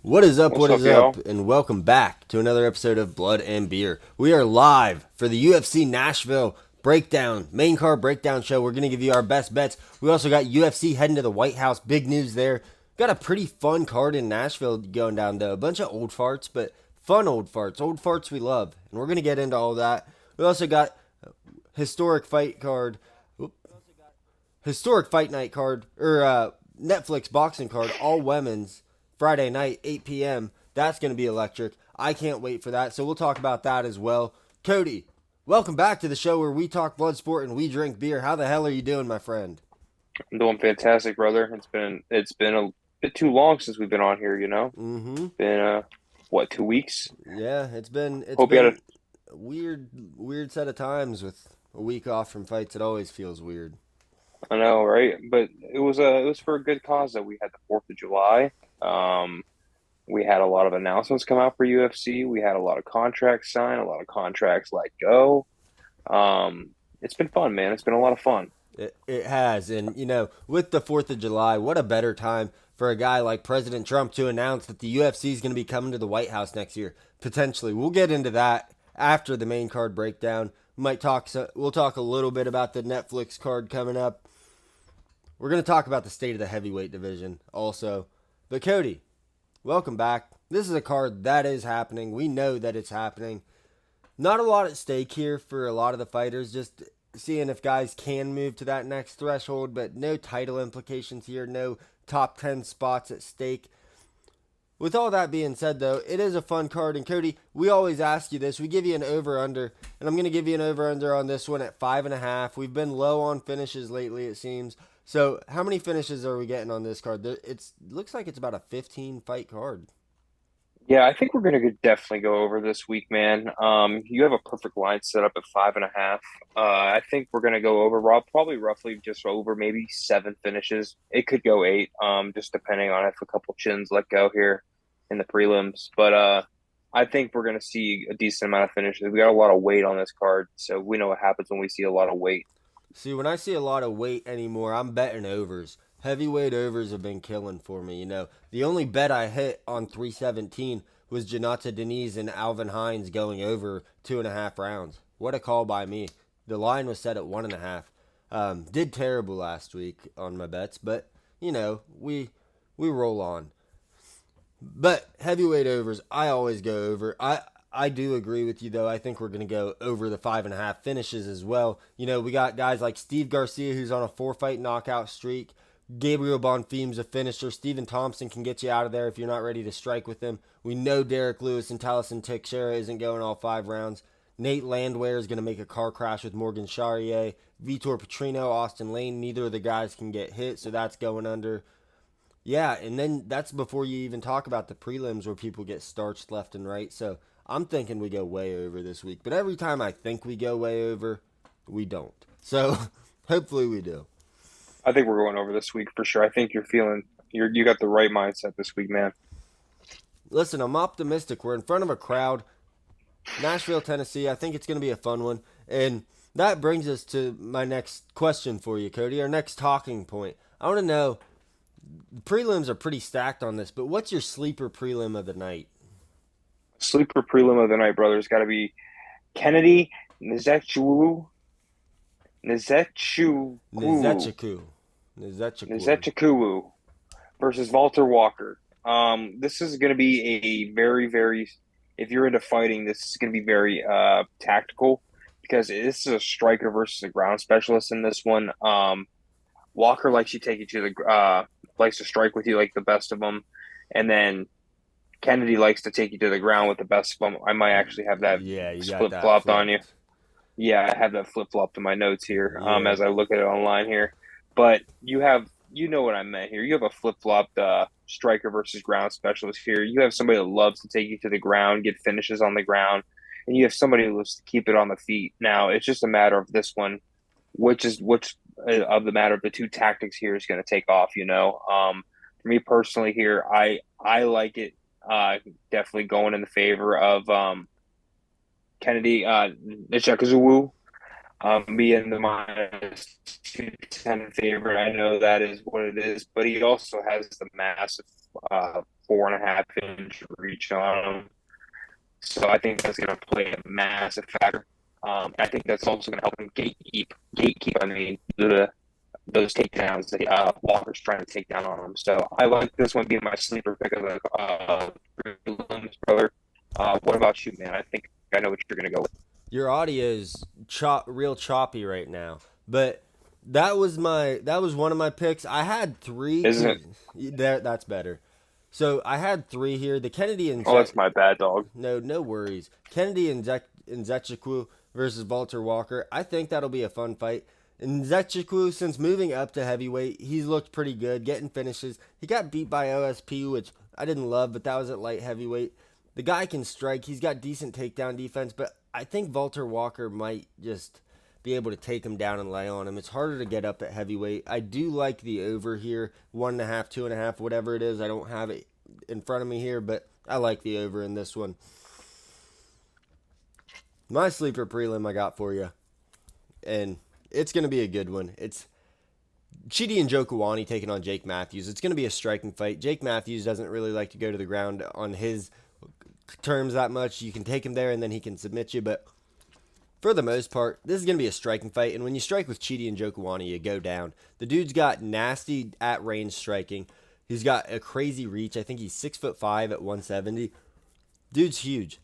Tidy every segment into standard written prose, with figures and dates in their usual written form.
What is up? What What's up, is yo? up? And welcome back to another episode of Blood and Beer. We are live for the UFC Nashville breakdown, main card breakdown show. We're going to give you our best bets. We also got UFC heading to the White House. Big news there. Got a pretty fun card in Nashville going down, though. A bunch of old farts, but fun old farts. Old farts we love. And we're going to get into all that. We also got historic fight card, historic fight night card, or Netflix boxing card, all women's, Friday night, 8 p.m. That's going to be electric. I can't wait for that. So we'll talk about that as well. Cody, welcome back to the show where we talk blood sport and we drink beer. How the hell are you doing, my friend? I'm doing fantastic, brother. It's been a bit too long since we've been on here, you know? Mm-hmm. Been what, 2 weeks? Yeah, it's Hope you had a been a weird set of times with a week off from fights. It always feels weird. I know, right? But it was for a good cause that we had the 4th of July. Um we had a lot of announcements come out for UFC. We had a lot of contracts signed, a lot of contracts let go. It's been fun, man. It's been a lot of fun. It has. And, with the 4th of July, what a better time for a guy like President Trump to announce that the UFC is going to be coming to the White House next year. Potentially. We'll get into that after the main card breakdown. We'll talk a little bit about the Netflix card coming up. We're going to talk about the state of the heavyweight division also. But Cody, welcome back. This is a card that is happening. We know that it's happening. Not a lot at stake here for a lot of the fighters, just seeing if guys can move to that next threshold, but no title implications here, no top 10 spots at stake. With all that being said, though, it is a fun card. And Cody, we always ask you this. We give you an over-under, and I'm going to give you an over-under on this one at 5.5. We've been low on finishes lately, it seems. So how many finishes are we getting on this card? It looks like it's about a 15-fight card. Yeah, I think we're gonna definitely go over this week, man. You have a perfect line set up at 5.5. I think we're gonna go over, Rob, probably roughly just over maybe 7 finishes. It could go 8, just depending on if a couple chins let go here in the prelims. But I think we're gonna see a decent amount of finishes. We got a lot of weight on this card, so we know what happens when we see a lot of weight. See, when I see a lot of weight anymore, I'm betting overs. Heavyweight overs have been killing for me. The only bet I hit on 317 was Janata Denise and Alvin Hines going over 2.5 rounds. What a call by me. The line was set at 1.5. Did terrible last week on my bets, but we roll on. But heavyweight overs, I always go over. I do agree with you though. I think we're gonna go over the 5.5 finishes as well. We got guys like Steve Garcia who's on a 4-fight knockout streak. Gabriel Bonfim's a finisher. Stephen Thompson can get you out of there if you're not ready to strike with him. We know Derek Lewis and Taliesin Teixeira isn't going all 5 rounds. Nate Landwehr is going to make a car crash with Morgan Charrier. Vitor Petrino, Austin Lane, neither of the guys can get hit, so that's going under. Yeah, and then that's before you even talk about the prelims where people get starched left and right. So I'm thinking we go way over this week. But every time I think we go way over, we don't. So hopefully we do. I think we're going over this week for sure. I think you got the right mindset this week, man. Listen, I'm optimistic. We're in front of a crowd. Nashville, Tennessee. I think it's going to be a fun one. And that brings us to my next question for you, Cody. Our next talking point. I want to know, the prelims are pretty stacked on this, but what's your sleeper prelim of the night? Sleeper prelim of the night, brothers, got to be Kennedy Nzechukwu Nzechukwu Nizechiku. Nizechiku. Nzechukwu versus Walter Walker. This is going to be a very, very, if you're into fighting, this is going to be very tactical because this is a striker versus a ground specialist in this one. Walker likes you take you to likes to strike with you like the best of them, and then Kennedy likes to take you to the ground with the best of them. I might actually have that Yeah, you got flip that flopped on you. flipped. Yeah, I have that flip flopped in my notes here Yeah. as I look at it online here. But you know what I meant here. You have a flip flopped striker versus ground specialist here. You have somebody that loves to take you to the ground, get finishes on the ground, and you have somebody who loves to keep it on the feet. Now it's just a matter of this one, which of the matter of the two tactics here is going to take off. For me personally here, I like it definitely going in the favor of Kennedy Nishikazu being the -210 favorite. I know that is what it is, but he also has the massive 4.5 inch reach on him. So I think that's going to play a massive factor. I think that's also going to help him gatekeep. I mean, those takedowns that Walker's trying to take down on him. So I like this one being my sleeper pick of the prelims, brother. What about you, man? I think I know what you're going to go with. Your audio's real choppy right now, but that was one of my picks. I had three. Isn't it? There, that's better. So I had three here. The Kennedy and Oh, that's my bad, dog. no worries. Kennedy and Nzechukwu versus Walter Walker. I think that'll be a fun fight. And Nzechukwu, since moving up to heavyweight, he's looked pretty good, getting finishes. He got beat by OSP, which I didn't love, but that was at light heavyweight. The guy can strike. He's got decent takedown defense, but I think Walter Walker might just be able to take him down and lay on him. It's harder to get up at heavyweight. I do like the over here, 1.5, 2.5, whatever it is. I don't have it in front of me here, but I like the over in this one. My sleeper prelim I got for you, and it's going to be a good one. It's Chidi and Njokuani taking on Jake Matthews. It's going to be a striking fight. Jake Matthews doesn't really like to go to the ground on his terms that much. You can take him there and then he can submit you, but for the most part, this is going to be a striking fight, and when you strike with Chidi and Njokuani, you go down. The dude's got nasty at-range striking. He's got a crazy reach. I think he's 6'5" at 170. Dude's huge.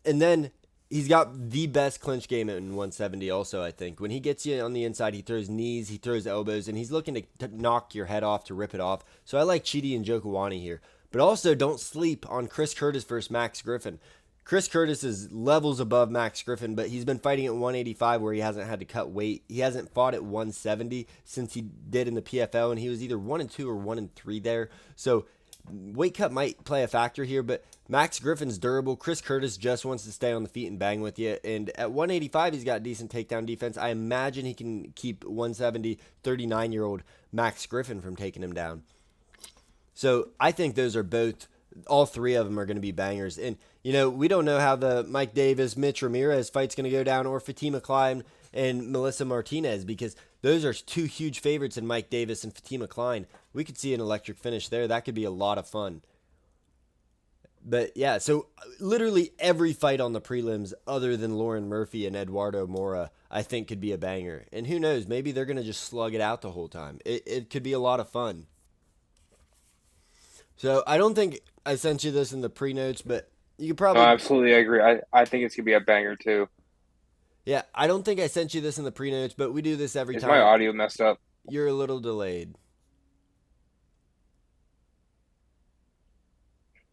And then he's got the best clinch game in 170 also, I think. When he gets you on the inside, he throws knees, he throws elbows, and he's looking to knock your head off, to rip it off. So I like Chidi and Njokuani here. But also, don't sleep on Chris Curtis versus Max Griffin. Chris Curtis is levels above Max Griffin, but he's been fighting at 185 where he hasn't had to cut weight. He hasn't fought at 170 since he did in the PFL, and he was either 1-2 or 1-3 there. So weight cut might play a factor here, but Max Griffin's durable. Chris Curtis just wants to stay on the feet and bang with you. And at 185, he's got decent takedown defense. I imagine he can keep 170, 39-year-old Max Griffin from taking him down. So I think those are both, all three of them are going to be bangers. And, you know, we don't know how the Mike Davis, Mitch Ramirez fight's going to go down, or Fatima Klein and Melissa Martinez, because those are two huge favorites in Mike Davis and Fatima Klein. We could see an electric finish there. That could be a lot of fun. But, yeah, so literally every fight on the prelims other than Lauren Murphy and Eduardo Mora, I think could be a banger. And who knows, maybe they're going to just slug it out the whole time. It could be a lot of fun. So I don't think I sent you this in the pre-notes, but you could probably... No, absolutely, I agree. I think it's going to be a banger, too. Yeah, I don't think I sent you this in the pre-notes, but we do this every time. Is my audio messed up? You're a little delayed.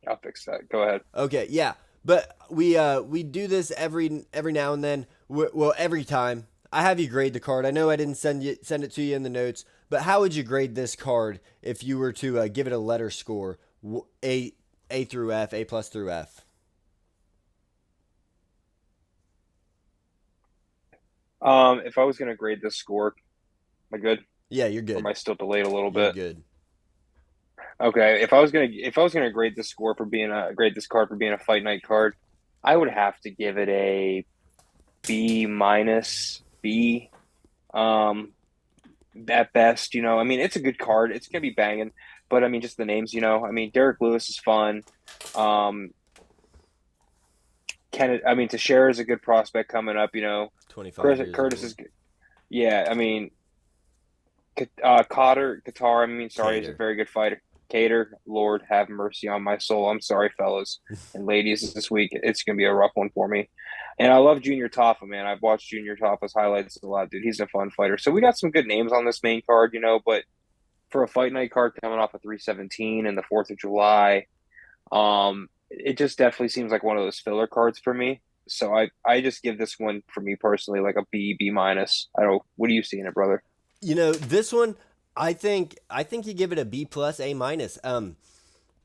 I'll fix that. Go ahead. Okay, yeah. But we do this every now and then. Well, every time. I have you grade the card. I know I didn't send it to you in the notes, but how would you grade this card if you were to give it a letter score? A through F, A plus through F. If I was going to grade this score, am I good? Yeah, you're Or good. am I still delayed a little You're bit? good. Okay, if I was gonna grade this score for being grade this card for being a fight night card, I would have to give it a B minus B. At best, you know. I mean, it's a good card. It's gonna be banging, but I mean, just the names, you know. I mean, Derek Lewis is fun. Teixeira is a good prospect coming up. You know, 25 years Curtis old. is good. Yeah, I mean, Qatar. I mean, sorry, he's a Cater. very good fighter. Cater, Lord have mercy on my soul. I'm sorry, fellas and ladies. This week it's gonna be a rough one for me. And I love Junior Taffa, man. I've watched Junior Taffa's highlights a lot, dude. He's a fun fighter. So we got some good names on this main card, you know. But for a fight night card coming off of 317 and the 4th of July, it just definitely seems like one of those filler cards for me. So I just give this one, for me personally, like a B minus. I don't. What do you see in it, brother? You know, this one, I think you give it a B plus, A minus.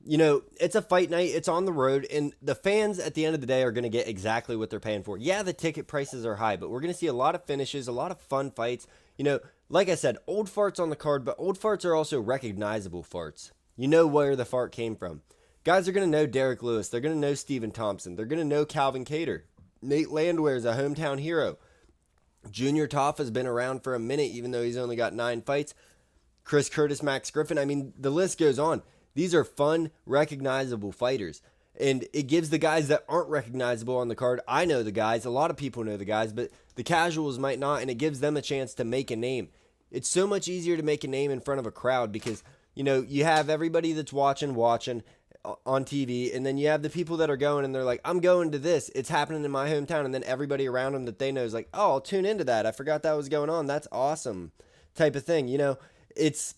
You know, it's a fight night, it's on the road, and the fans at the end of the day are going to get exactly what they're paying for. Yeah, the ticket prices are high, but we're going to see a lot of finishes, a lot of fun fights. You know, like I said, old farts on the card, but old farts are also recognizable farts. You know where the fart came from. Guys are going to know Derek Lewis. They're going to know Stephen Thompson. They're going to know Calvin Cater. Nate Landwehr is a hometown hero. Junior Toff has been around for a minute, even though he's only got 9 fights. Chris Curtis, Max Griffin. I mean, the list goes on. These are fun, recognizable fighters. And it gives the guys that aren't recognizable on the card, I know the guys, a lot of people know the guys, but the casuals might not, and it gives them a chance to make a name. It's so much easier to make a name in front of a crowd because, you have everybody that's watching on TV, and then you have the people that are going and they're like, I'm going to this. It's happening in my hometown. And then everybody around them that they know is like, oh, I'll tune into that. I forgot that was going on. That's awesome type of thing. It's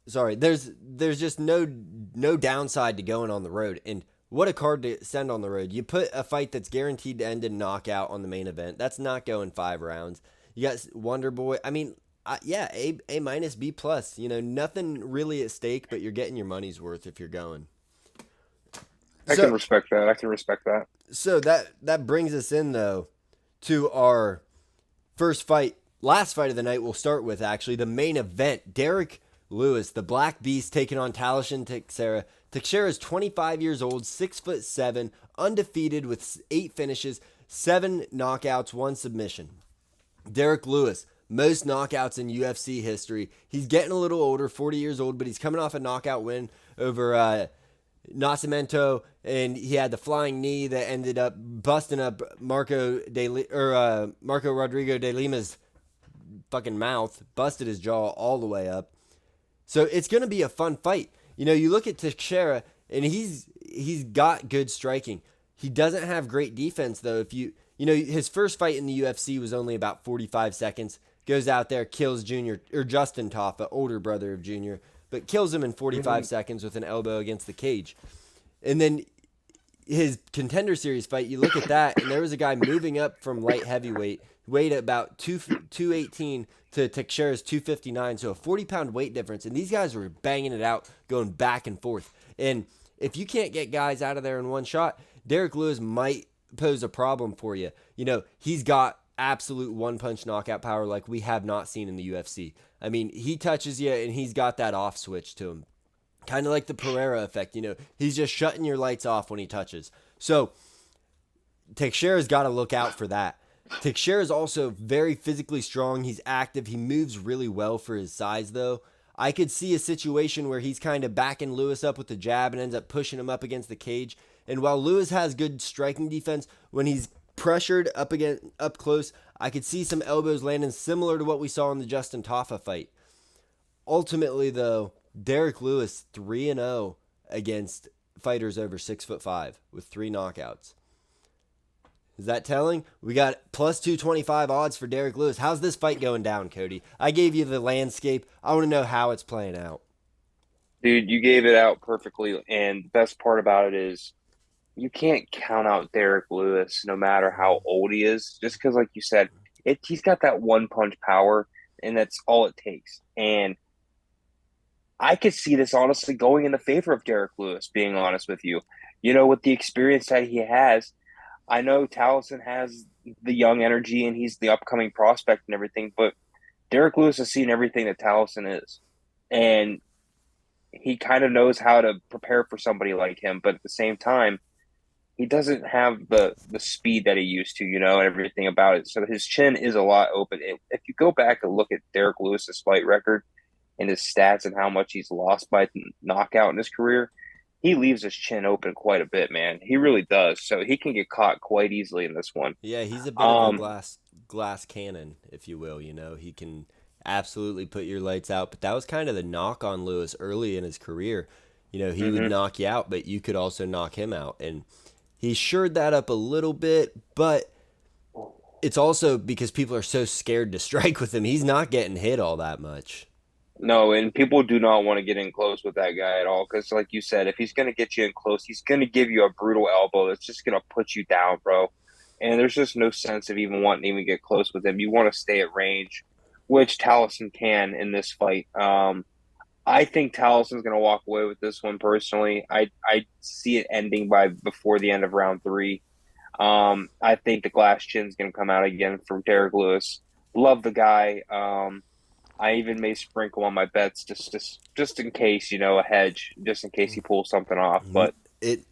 sorry, there's just no downside to going on the road. And what a card to send on the road. You put a fight that's guaranteed to end in knockout on the main event. That's not going 5 rounds. You got Wonder Boy. I mean, yeah, A minus, B plus. Nothing really at stake, but you're getting your money's worth if you're going. I can respect that. So that brings us in though to our last fight of the night. We'll start with actually the main event. Derek Lewis, the Black Beast, taking on Talashin Teixeira. Teixeira is 25 years old, 6'7", undefeated with 8 finishes, 7 knockouts, 1 submission. Derek Lewis, most knockouts in UFC history. He's getting a little older, 40 years old, but he's coming off a knockout win over Nascimento, and he had the flying knee that ended up busting up Marco Rodrigo de Lima's fucking mouth, busted his jaw all the way up. So it's going to be a fun fight. You look at Teixeira, and he's got good striking. He doesn't have great defense, though. His first fight in the UFC was only about 45 seconds. Goes out there, kills Justin Taffa, older brother of Junior, but kills him in 45 seconds with an elbow against the cage. And then his Contender Series fight, you look at that, and there was a guy moving up from light heavyweight, weighed about 218 to Teixeira's 259, so a 40-pound weight difference. And these guys were banging it out, going back and forth. And if you can't get guys out of there in one shot, Derek Lewis might pose a problem for you. He's got absolute one-punch knockout power like we have not seen in the UFC. I mean, he touches you, and he's got that off switch to him. Kind of like the Pereira effect, he's just shutting your lights off when he touches. So Teixeira's got to look out for that. Teixeira is also very physically strong. He's active. He moves really well for his size, though. I could see a situation where he's kind of backing Lewis up with the jab and ends up pushing him up against the cage. And while Lewis has good striking defense, when he's pressured up close, I could see some elbows landing similar to what we saw in the Justin Taffa fight. Ultimately, though, Derek Lewis 3-0 against fighters over 6'5" with 3 knockouts. Is that telling? We got plus 225 odds for Derek Lewis. How's this fight going down, Cody? I gave you the landscape. I want to know how it's playing out. Dude, you gave it out perfectly. And the best part about it is you can't count out Derek Lewis no matter how old he is. Just because, like you said, he's got that one-punch power, and that's all it takes. And I could see this honestly going in the favor of Derek Lewis, being honest with you. With the experience that he has, I know Taliesin has the young energy and he's the upcoming prospect and everything, but Derek Lewis has seen everything that Taliesin is. And he kind of knows how to prepare for somebody like him, but at the same time, he doesn't have the speed that he used to, and everything about it. So his chin is a lot open. If you go back and look at Derek Lewis's fight record and his stats and how much he's lost by knockout in his career, he leaves his chin open quite a bit, man. He really does. So he can get caught quite easily in this one. Yeah, he's a bit of a glass cannon, if you will. He can absolutely put your lights out. But that was kind of the knock on Lewis early in his career. He would knock you out, but you could also knock him out. And he shored that up a little bit, but it's also because people are so scared to strike with him. He's not getting hit all that much. No, and people do not want to get in close with that guy at all because, like you said, if he's going to get you in close, he's going to give you a brutal elbow that's just going to put you down, bro. And there's just no sense of even wanting to even get close with him. You want to stay at range, which Taliesin can in this fight. I think Taliesin's going to walk away with this one personally. I see it ending before the end of round 3. I think the glass chin's going to come out again from Derek Lewis. Love the guy. I even may sprinkle on my bets just in case, a hedge, just in case he pulls something off. But it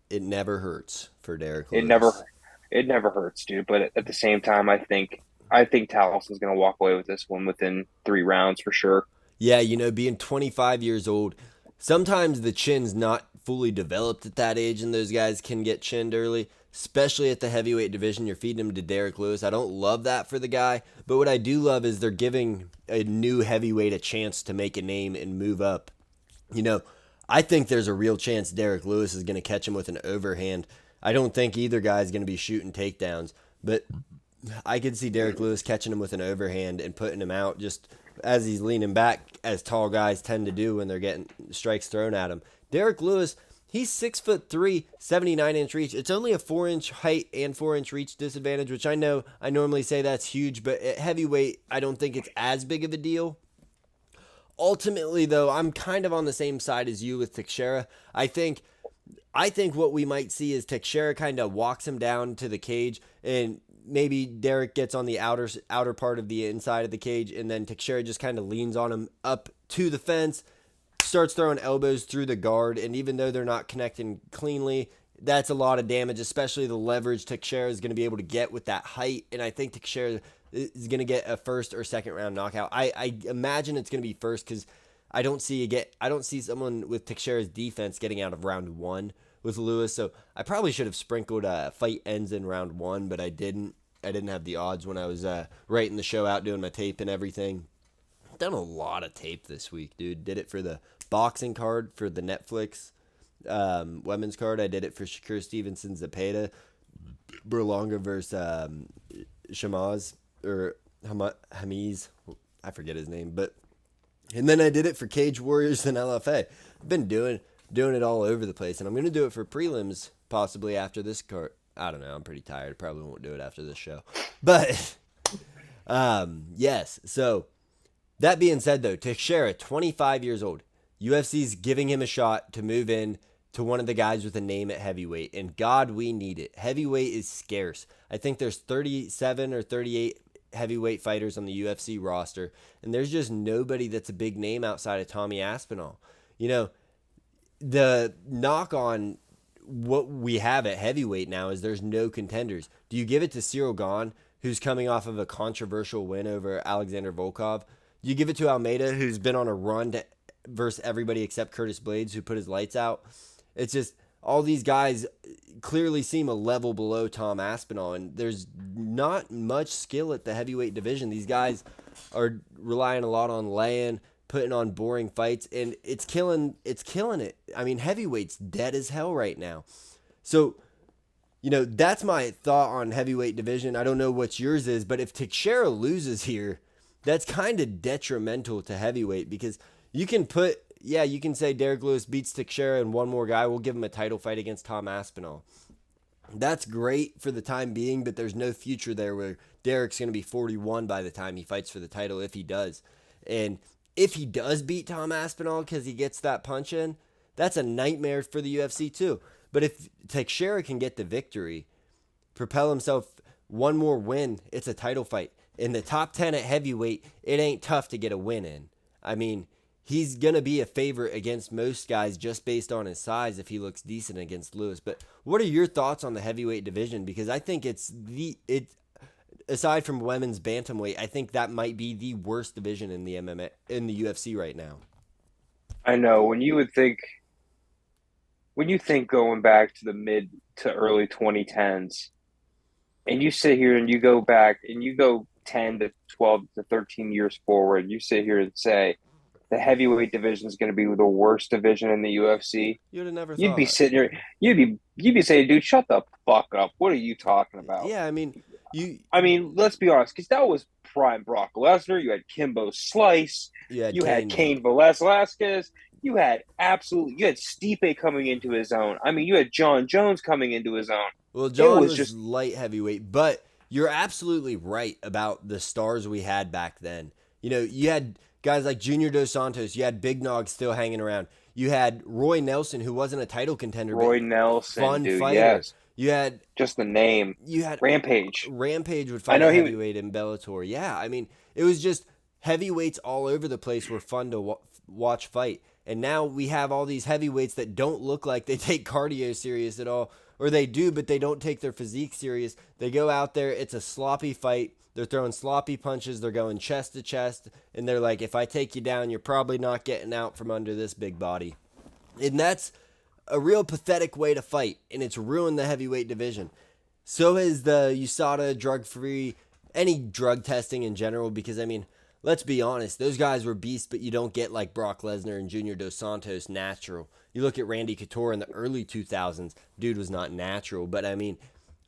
never hurts for Derek Lewis. It never hurts, dude. But at the same time, I think Taliesin's going to walk away with this one within 3 rounds for sure. Yeah, being 25 years old, sometimes the chin's not fully developed at that age, and those guys can get chinned early, especially at the heavyweight division. You're feeding him to Derek Lewis. I don't love that for the guy, but what I do love is they're giving a new heavyweight a chance to make a name and move up. You know, I think there's a real chance Derek Lewis is going to catch him with an overhand. I don't think either guy is going to be shooting takedowns, but I could see Derek Lewis catching him with an overhand and putting him out just as he's leaning back, as tall guys tend to do when they're getting strikes thrown at him. Derek Lewis, he's 6'3", 79-inch reach. It's only a 4-inch height and 4-inch reach disadvantage, which I know I normally say that's huge, but at heavyweight, I don't think it's as big of a deal. Ultimately, though, I'm kind of on the same side as you with Teixeira. I think what we might see is Teixeira kind of walks him down to the cage, and maybe Derek gets on the outer part of the inside of the cage, and then Teixeira just kind of leans on him up to the fence, starts throwing elbows through the guard, and even though they're not connecting cleanly, that's a lot of damage, especially the leverage Teixeira is going to be able to get with that height, and I think Teixeira is going to get a first or second round knockout. I imagine it's going to be first because I don't see someone with Teixeira's defense getting out of round one with Lewis. So I probably should have sprinkled fight ends in round one, but I didn't. I didn't have the odds when I was writing the show out, doing my tape and everything. Done a lot of tape this week, dude. Did it for the boxing card for the Netflix women's card. I did it for Shakur Stevenson Zepeda, Berlanga versus Shamaz or Hamiz. I forget his name, and then I did it for Cage Warriors and LFA. I've been doing it all over the place, and I'm going to do it for prelims possibly after this card. I don't know. I'm pretty tired. Probably won't do it after this show. But, yes. So, that being said, though, Teixeira, 25 years old. UFC's giving him a shot to move in to one of the guys with a name at heavyweight. And God, we need it. Heavyweight is scarce. I think there's 37 or 38 heavyweight fighters on the UFC roster, and there's just nobody that's a big name outside of Tommy Aspinall. The knock on what we have at heavyweight now is there's no contenders. Do you give it to Cyril Gane, who's coming off of a controversial win over Alexander Volkov? Do you give it to Almeida, who's been on a run versus everybody except Curtis Blades, who put his lights out? It's just all these guys clearly seem a level below Tom Aspinall, and there's not much skill at the heavyweight division. These guys are relying a lot on laying, putting on boring fights, and it's killing it. I mean, heavyweight's dead as hell right now. So, that's my thought on heavyweight division. I don't know what yours is, but if Teixeira loses here, that's kind of detrimental to heavyweight, because you can say Derek Lewis beats Teixeira and one more guy, we'll give him a title fight against Tom Aspinall. That's great for the time being, but there's no future there where Derek's going to be 41 by the time he fights for the title, if he does. And if he does beat Tom Aspinall because he gets that punch in, that's a nightmare for the UFC too. But if Teixeira can get the victory, propel himself one more win, it's a title fight. In the top 10 at heavyweight, it ain't tough to get a win in. I mean, he's going to be a favorite against most guys just based on his size if he looks decent against Lewis. But what are your thoughts on the heavyweight division? Because I think aside from women's bantamweight, I think that might be the worst division in the UFC right now. I know when you think going back to the mid to early 2010s, and you sit here and you go back and you go 10 to 12 to 13 years forward, you sit here and say the heavyweight division is going to be the worst division in the UFC. You'd have never thought. You'd be sitting here, you'd be saying, dude, shut the fuck up. What are you talking about? Yeah, I mean, let's be honest, because that was prime Brock Lesnar. You had Kimbo Slice. You had Cain Velasquez. You had Stipe coming into his own. I mean, you had John Jones coming into his own. Well, John was just light heavyweight, but you're absolutely right about the stars we had back then. You had guys like Junior Dos Santos. You had Big Nog still hanging around. You had Roy Nelson, who wasn't a title contender. Roy Nelson, fun dude, fighter. Yes. You had just the name. You had Rampage. Rampage would fight heavyweight in Bellator. Yeah, I mean, it was just heavyweights all over the place were fun to watch fight. And now we have all these heavyweights that don't look like they take cardio serious at all. Or they do, but they don't take their physique serious. They go out there, it's a sloppy fight. They're throwing sloppy punches. They're going chest to chest. And they're like, if I take you down, you're probably not getting out from under this big body. And that's a real pathetic way to fight. And it's ruined the heavyweight division. So has the USADA drug-free, any drug testing in general, because, I mean, let's be honest, those guys were beasts, but you don't get like Brock Lesnar and Junior Dos Santos natural. You look at Randy Couture in the early 2000s, dude was not natural, but I mean,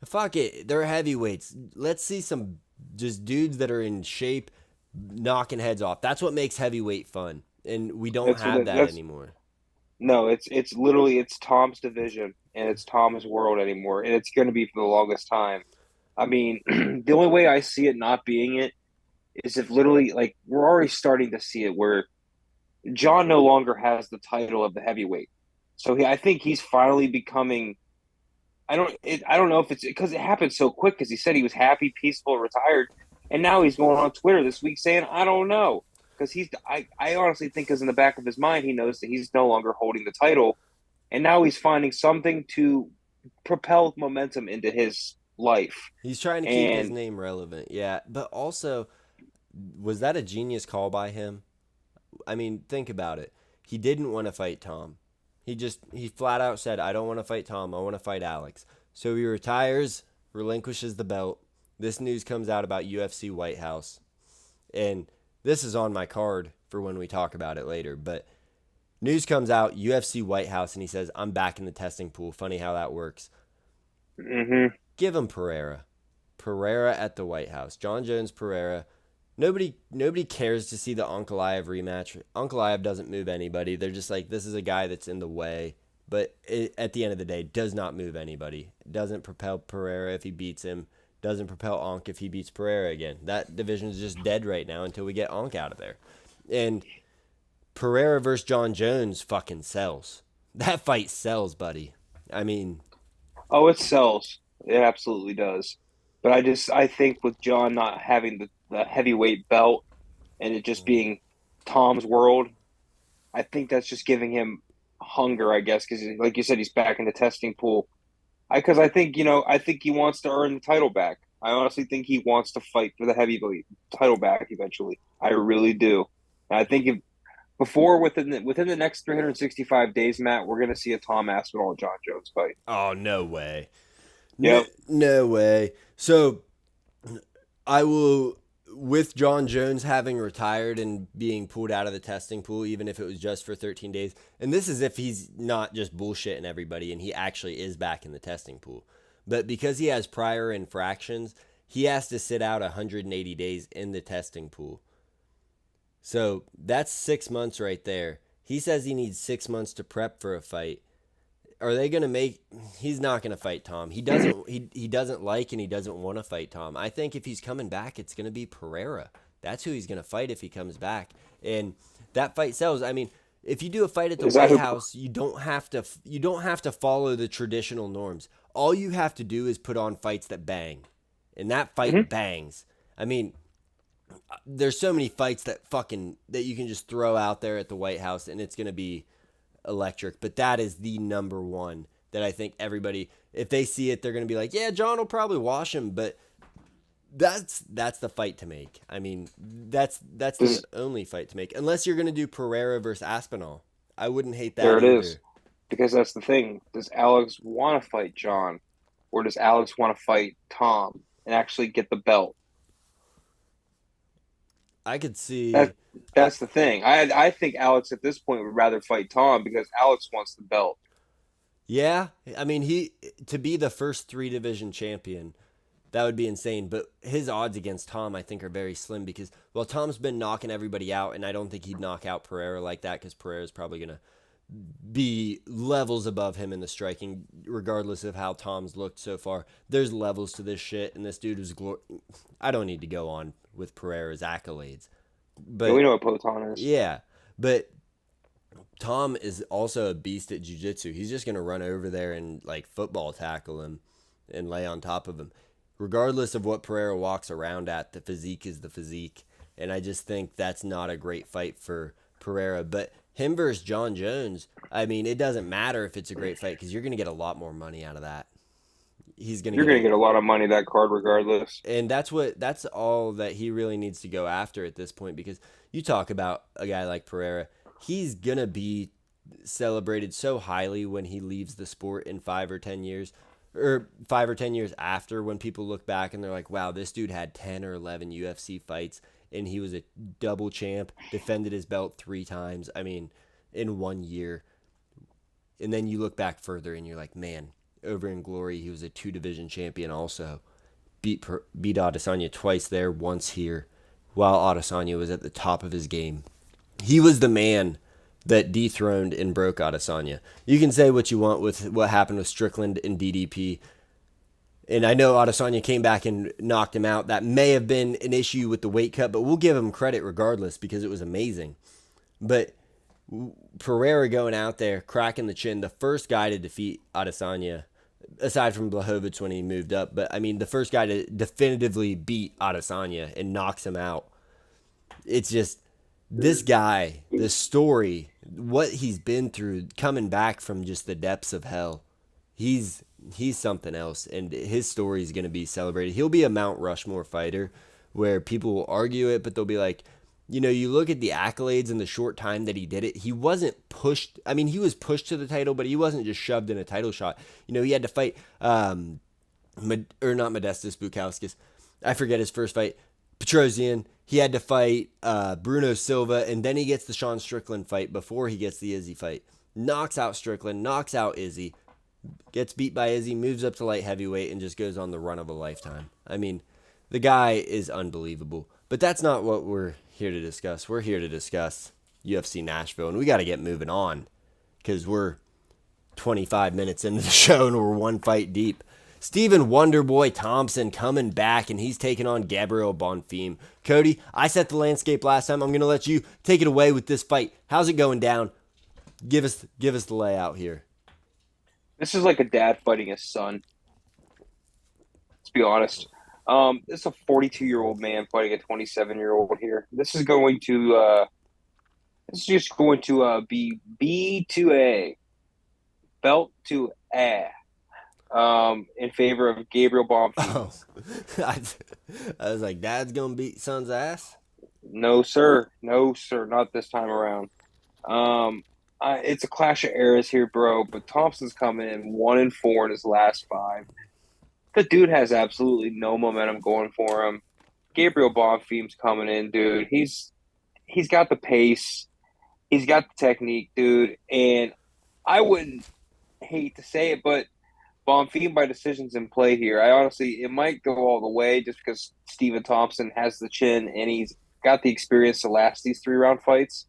fuck it, they're heavyweights. Let's see some just dudes that are in shape knocking heads off. That's what makes heavyweight fun, and we don't have that anymore. No, it's literally it's Tom's division and it's Tom's world anymore, and it's going to be for the longest time. I mean, the only way I see it not being it is if literally like we're already starting to see it where John no longer has the title of the heavyweight, so I think he's finally becoming. I don't know if it's because it happened so quick because he said he was happy, peaceful, retired, and now he's going on Twitter this week saying I don't know because I honestly think because in the back of his mind he knows that he's no longer holding the title, and now he's finding something to propel momentum into his life. He's trying to keep his name relevant, yeah, but also. Was that a genius call by him? I mean, think about it. He didn't want to fight Tom. He flat out said, I don't want to fight Tom. I want to fight Alex. So he retires, relinquishes the belt. This news comes out about UFC White House. And this is on my card for when we talk about it later. But news comes out, UFC White House, and he says, I'm back in the testing pool. Funny how that works. Mm-hmm. Give him Pereira. Pereira at the White House. John Jones, Pereira. Nobody cares to see the Ankalaev rematch. Ankalaev doesn't move anybody. They're just like, this is a guy that's in the way. But at the end of the day, does not move anybody. Doesn't propel Pereira if he beats him. Doesn't propel Ank if he beats Pereira again. That division is just dead right now until we get Ank out of there. And Pereira versus John Jones fucking sells. That fight sells, buddy. I mean... Oh, it sells. It absolutely does. But I think with John not having the heavyweight belt and it just being Tom's world, I think that's just giving him hunger, I guess, because like you said, he's back in the testing pool. Because I think he wants to earn the title back. I honestly think he wants to fight for the heavyweight title back eventually. I really do. And I think within the next 365 days, Matt, we're gonna see a Tom Aspinall John Jones fight. Oh, no way. Yep. No way. So I will, with John Jones having retired and being pulled out of the testing pool, even if it was just for 13 days, and this is if he's not just bullshitting everybody and he actually is back in the testing pool. But because he has prior infractions, he has to sit out 180 days in the testing pool. So that's 6 months right there. He says he needs 6 months to prep for a fight. Are they going to make... He's not going to fight Tom. He doesn't like and he doesn't want to fight Tom. I think if he's coming back, it's going to be Pereira. That's who he's going to fight if he comes back. And that fight sells. I mean, if you do a fight at the White House, you don't have to follow the traditional norms. All you have to do is put on fights that bang. And that fight bangs. I mean, there's so many fights that you can just throw out there at the White House and it's going to be electric, but that is the number one that I think everybody, if they see it, they're going to be like, yeah, John will probably wash him, but that's the fight to make. I mean, that's the only fight to make, unless you're going to do Pereira versus Aspinall. I wouldn't hate that there it either. is, because that's the thing. Does Alex want to fight John, or does Alex want to fight Tom and actually get the belt? I could see. That's the thing. I think Alex at this point would rather fight Tom because Alex wants the belt. Yeah, I mean, to be the first 3-division champion, that would be insane. But his odds against Tom, I think, are very slim because, well, Tom's been knocking everybody out, and I don't think he'd knock out Pereira like that because Pereira's probably going to be levels above him in the striking, regardless of how Tom's looked so far. There's levels to this shit, and this dude was I don't need to go on with Pereira's accolades. But we know what Poton is. Yeah, but Tom is also a beast at jiu-jitsu. He's just going to run over there and like football tackle him and lay on top of him. Regardless of what Pereira walks around at, the physique is the physique. And I just think that's not a great fight for Pereira. But him versus John Jones, I mean, it doesn't matter if it's a great fight because you're going to get a lot more money out of that. he's going to You're get going to a get a lot of money that card regardless. and that's all that he really needs to go after at this point, because you talk about a guy like Pereira, he's going to be celebrated so highly when he leaves the sport in 5 or 10 years, or 5 or 10 years after, when people look back and they're like, wow, this dude had 10 or 11 UFC fights and he was a double champ, defended his belt 3 times. I mean, in 1 year. And then you look back further and you're like, man, over in glory, he was a 2 division champion also. Beat Adesanya twice there, once here, while Adesanya was at the top of his game. He was the man that dethroned and broke Adesanya. You can say what you want with what happened with Strickland and DDP. And I know Adesanya came back and knocked him out. That may have been an issue with the weight cut, but we'll give him credit regardless because it was amazing. But Pereira going out there, cracking the chin, the first guy to defeat Adesanya, aside from Blachowicz when he moved up. But, I mean, the first guy to definitively beat Adesanya and knocks him out. It's just, this guy, the story, what he's been through, coming back from just the depths of hell, he's something else, and his story is going to be celebrated. He'll be a Mount Rushmore fighter where people will argue it, but they'll be like, you know, you look at the accolades in the short time that he did it, he wasn't pushed. I mean, he was pushed to the title, but he wasn't just shoved in a title shot. You know, he had to fight, not Modestus Bukauskas. I forget his first fight. Petrosian. He had to fight Bruno Silva, and then he gets the Sean Strickland fight before he gets the Izzy fight. Knocks out Strickland, knocks out Izzy, gets beat by Izzy, moves up to light heavyweight, and just goes on the run of a lifetime. I mean, the guy is unbelievable. But that's not what we're here to discuss. We're here to discuss UFC Nashville, and we got to get moving on because we're 25 minutes into the show and we're one fight deep. Stephen Wonderboy Thompson coming back, and he's taking on Gabriel Bonfim. Cody, I set the landscape last time. I'm going to let you take it away with this fight. How's it going down? Give us the layout here. This is like a dad fighting his son. Let's be honest. This is a 42-year-old man fighting a 27-year-old here. This is just going to be B2A, belt to A, in favor of Gabriel Bonfim. Oh, I was like, Dad's gonna beat son's ass? No, sir. No, sir. Not this time around. It's a clash of eras here, bro. But Thompson's coming in 1-4 in his last 5. The dude has absolutely no momentum going for him. Gabriel Bonfim's coming in, dude. He's got the pace. He's got the technique, dude. And I wouldn't hate to say it, but Bonfim by decision's in play here. It might go all the way just because Stephen Thompson has the chin and he's got the experience to last these 3-round fights.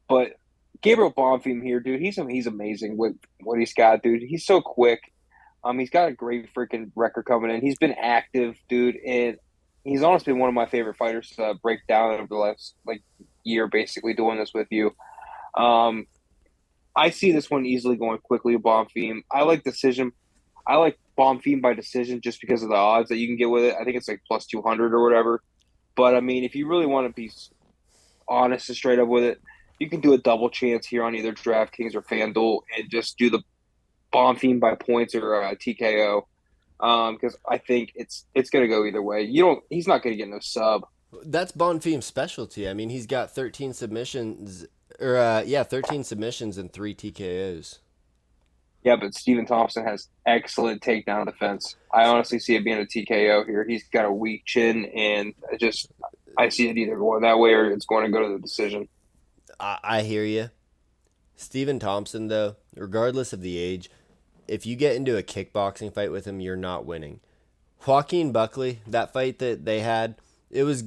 But Gabriel Bonfim here, dude, he's amazing with what he's got, dude. He's so quick. He's got a great freaking record coming in. He's been active, dude, and he's honestly been one of my favorite fighters to break down over the last year, basically doing this with you. I see this one easily going quickly with Bonfim. I like decision. I like Bonfim by decision just because of the odds that you can get with it. I think it's like plus 200 or whatever. But I mean, if you really want to be honest and straight up with it, you can do a double chance here on either DraftKings or FanDuel and just do the Bonfim by points or TKO, because I think it's going to go either way. He's not going to get no sub. That's Bonfim's specialty. I mean, he's got 13 submissions, 13 submissions and 3 TKOs. Yeah, but Stephen Thompson has excellent takedown defense. I honestly see it being a TKO here. He's got a weak chin, and I see it either going that way or it's going to go to the decision. I hear you. Stephen Thompson, though, regardless of the age, if you get into a kickboxing fight with him, you're not winning. Joaquin Buckley, that fight that they had, it was,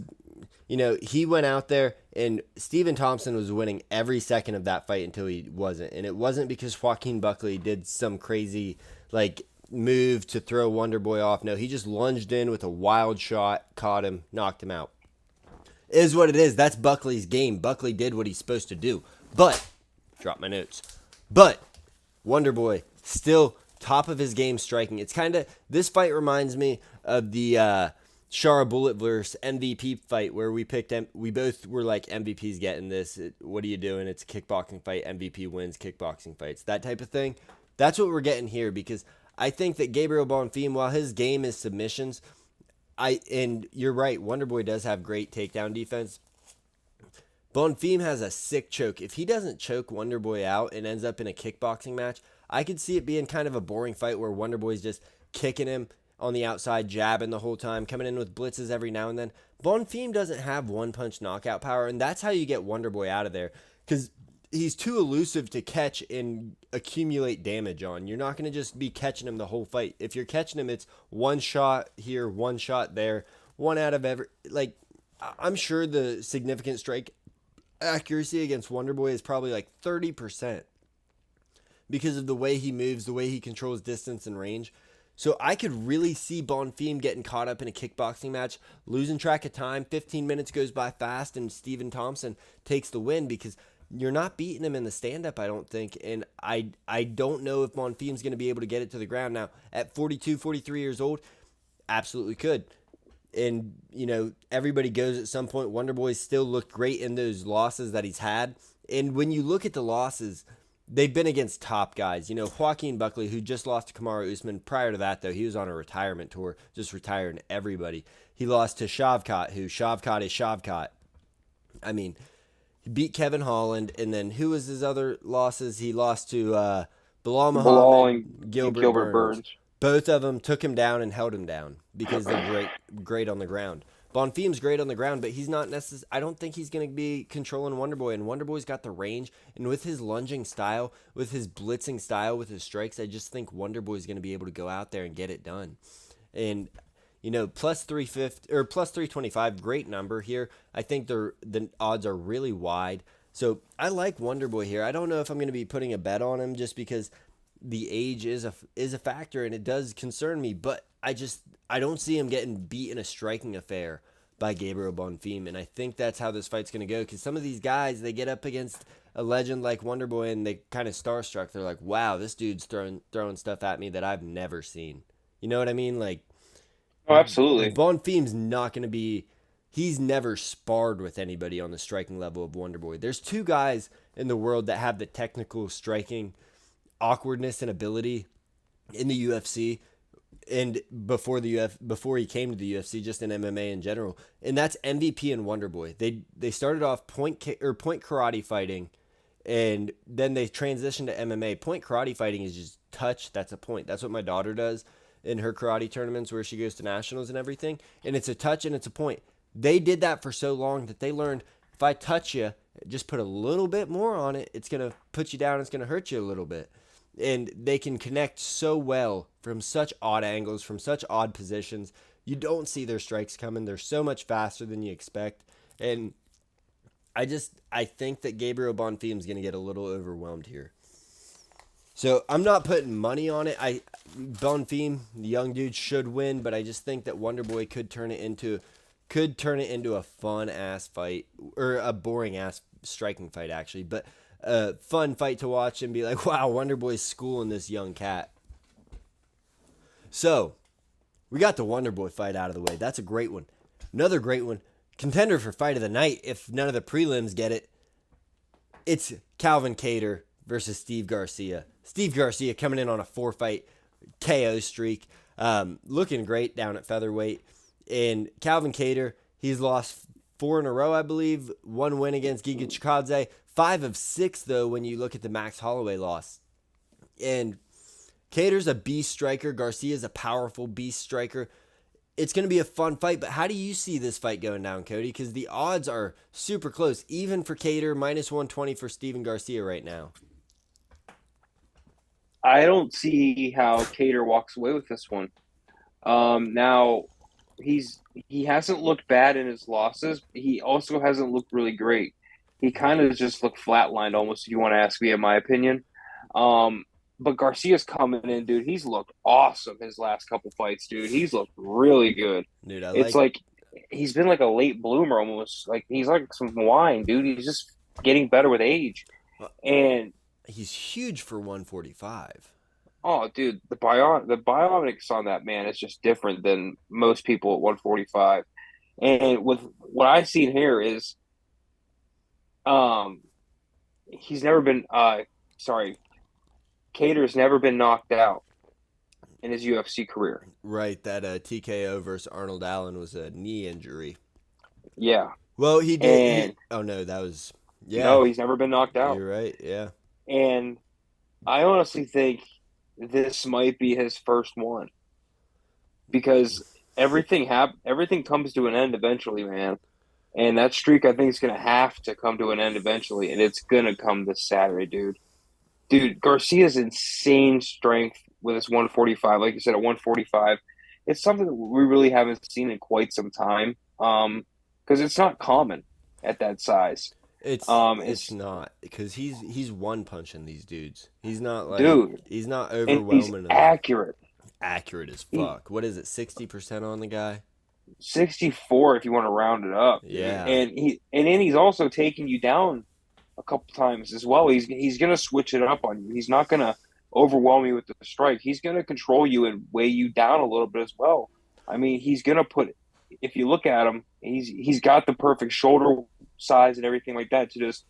he went out there and Stephen Thompson was winning every second of that fight until he wasn't. And it wasn't because Joaquin Buckley did some crazy, move to throw Wonderboy off. No, he just lunged in with a wild shot, caught him, knocked him out. It is what it is. That's Buckley's game. Buckley did what he's supposed to do. But, drop my notes. But, Wonderboy, still top of his game striking. It's kind of, this fight reminds me of the Shara Bullet versus MVP fight where we both were like, MVP's getting this. What are you doing? It's a kickboxing fight. MVP wins kickboxing fights. That type of thing. That's what we're getting here because I think that Gabriel Bonfim, while his game is submissions, and you're right, Wonderboy does have great takedown defense. Bonfim has a sick choke. If he doesn't choke Wonderboy out and ends up in a kickboxing match, I could see it being kind of a boring fight where Wonderboy's just kicking him on the outside, jabbing the whole time, coming in with blitzes every now and then. Bonfim doesn't have one-punch knockout power, and that's how you get Wonderboy out of there, because he's too elusive to catch and accumulate damage on. You're not going to just be catching him the whole fight. If you're catching him, it's one shot here, one shot there, one out of every... Like, I'm sure the significant strike accuracy against Wonderboy is probably like 30% because of the way he moves, the way he controls distance and range. So I could really see Bonfim getting caught up in a kickboxing match, losing track of time. 15 minutes goes by fast, and Stephen Thompson takes the win because you're not beating him in the stand-up, I don't think. And I don't know if Bonfim's going to be able to get it to the ground. Now, at 42, 43 years old, absolutely could. And, you know, everybody goes at some point. Wonderboy still looked great in those losses that he's had. And when you look at the losses, they've been against top guys. You know, Joaquin Buckley, who just lost to Kamaru Usman. Prior to that, though, he was on a retirement tour, just retiring everybody. He lost to Shavkat, who Shavkat is Shavkat. I mean, he beat Kevin Holland. And then who was his other losses? He lost to Bilal Muhammad, Gilbert Burns. Both of them took him down and held him down because they're great on the ground. Bonfim's great on the ground, but he's not necessarily. I don't think he's going to be controlling Wonderboy, and Wonderboy's got the range. And with his lunging style, with his blitzing style, with his strikes, I just think Wonderboy's going to be able to go out there and get it done. And you know, plus 350 or plus 325, great number here. I think the odds are really wide. So I like Wonderboy here. I don't know if I'm going to be putting a bet on him just because the age is a factor, and it does concern me, but I don't see him getting beat in a striking affair by Gabriel Bonfim, and I think that's how this fight's going to go, because some of these guys, they get up against a legend like Wonderboy, and they kind of starstruck. They're like, wow, this dude's throwing stuff at me that I've never seen. You know what I mean? Like, Oh, absolutely. Bonfim's not going to be... He's never sparred with anybody on the striking level of Wonderboy. There's two guys in the world that have the technical striking awkwardness and ability in the UFC, and before he came to the UFC, just in MMA in general, and that's MVP and Wonderboy. They started off point karate fighting, and then they transitioned to MMA. Point karate fighting is just touch. That's a point. That's what my daughter does in her karate tournaments where she goes to nationals and everything, and it's a touch and it's a point. They did that for so long that they learned, if I touch you, just put a little bit more on it, it's going to put you down, it's going to hurt you a little bit. And they can connect so well from such odd angles, from such odd positions. You don't see their strikes coming. They're so much faster than you expect. And I think that Gabriel Bonfim is going to get a little overwhelmed here. So I'm not putting money on it. Bonfim, the young dude, should win, but I just think that Wonderboy could turn it into a fun ass fight, or a boring ass striking fight actually, but a fun fight to watch and be like, wow, Wonderboy's schooling this young cat. So we got the Wonderboy fight out of the way. That's a great one. Another great one, contender for fight of the night if none of the prelims get it. It's Calvin Kattar versus Steve Garcia. Steve Garcia coming in on a 4-fight KO streak, looking great down at featherweight. And Calvin Kattar, he's lost 4 in a row, I believe. 1 win against Giga Chikadze. 5 of 6, though, when you look at the Max Holloway loss. And Kattar's a beast striker. Garcia's a powerful beast striker. It's going to be a fun fight, but how do you see this fight going down, Cody? Because the odds are super close, even for Kattar, minus 120 for Steven Garcia right now. I don't see how Kattar walks away with this one. Now, he hasn't looked bad in his losses. He also hasn't looked really great. He kind of just looked flatlined almost, if you want to ask me, in my opinion. But Garcia's coming in, dude. He's looked awesome his last couple fights, dude. He's looked really good. Dude, it's like he's been like a late bloomer almost. Like he's like some wine, dude. He's just getting better with age. And he's huge for 145. Oh, dude, the bionics on that man is just different than most people at 145. And with what I've seen here is, he's never been. Kattar's never been knocked out. in his UFC career. Right, that TKO versus Arnold Allen was a knee injury. Yeah. Well, he did. And Oh no, that was. Yeah, no, he's never been knocked out. you're right. Yeah. And I honestly think this might be his first one because everything comes to an end eventually, man. And that streak I think is gonna have to come to an end eventually, and it's gonna come this Saturday, dude. Dude, Garcia's insane strength with his 145, like you said, at 145. It's something that we really haven't seen in quite some time. Because it's not common at that size. It's not because he's one punching these dudes. He's not like Dude, he's not and he's overwhelming them. accurate. Accurate as He fuck. What is it? 60% on the guy. 64 if you want to round it up, dude. Yeah. And then he's also taking you down a couple times as well. He's gonna switch it up on you. He's not gonna overwhelm you with the strike. He's gonna control you and weigh you down a little bit as well. I mean, he's gonna put. If you look at him, he's got the perfect shoulder size and everything like that to just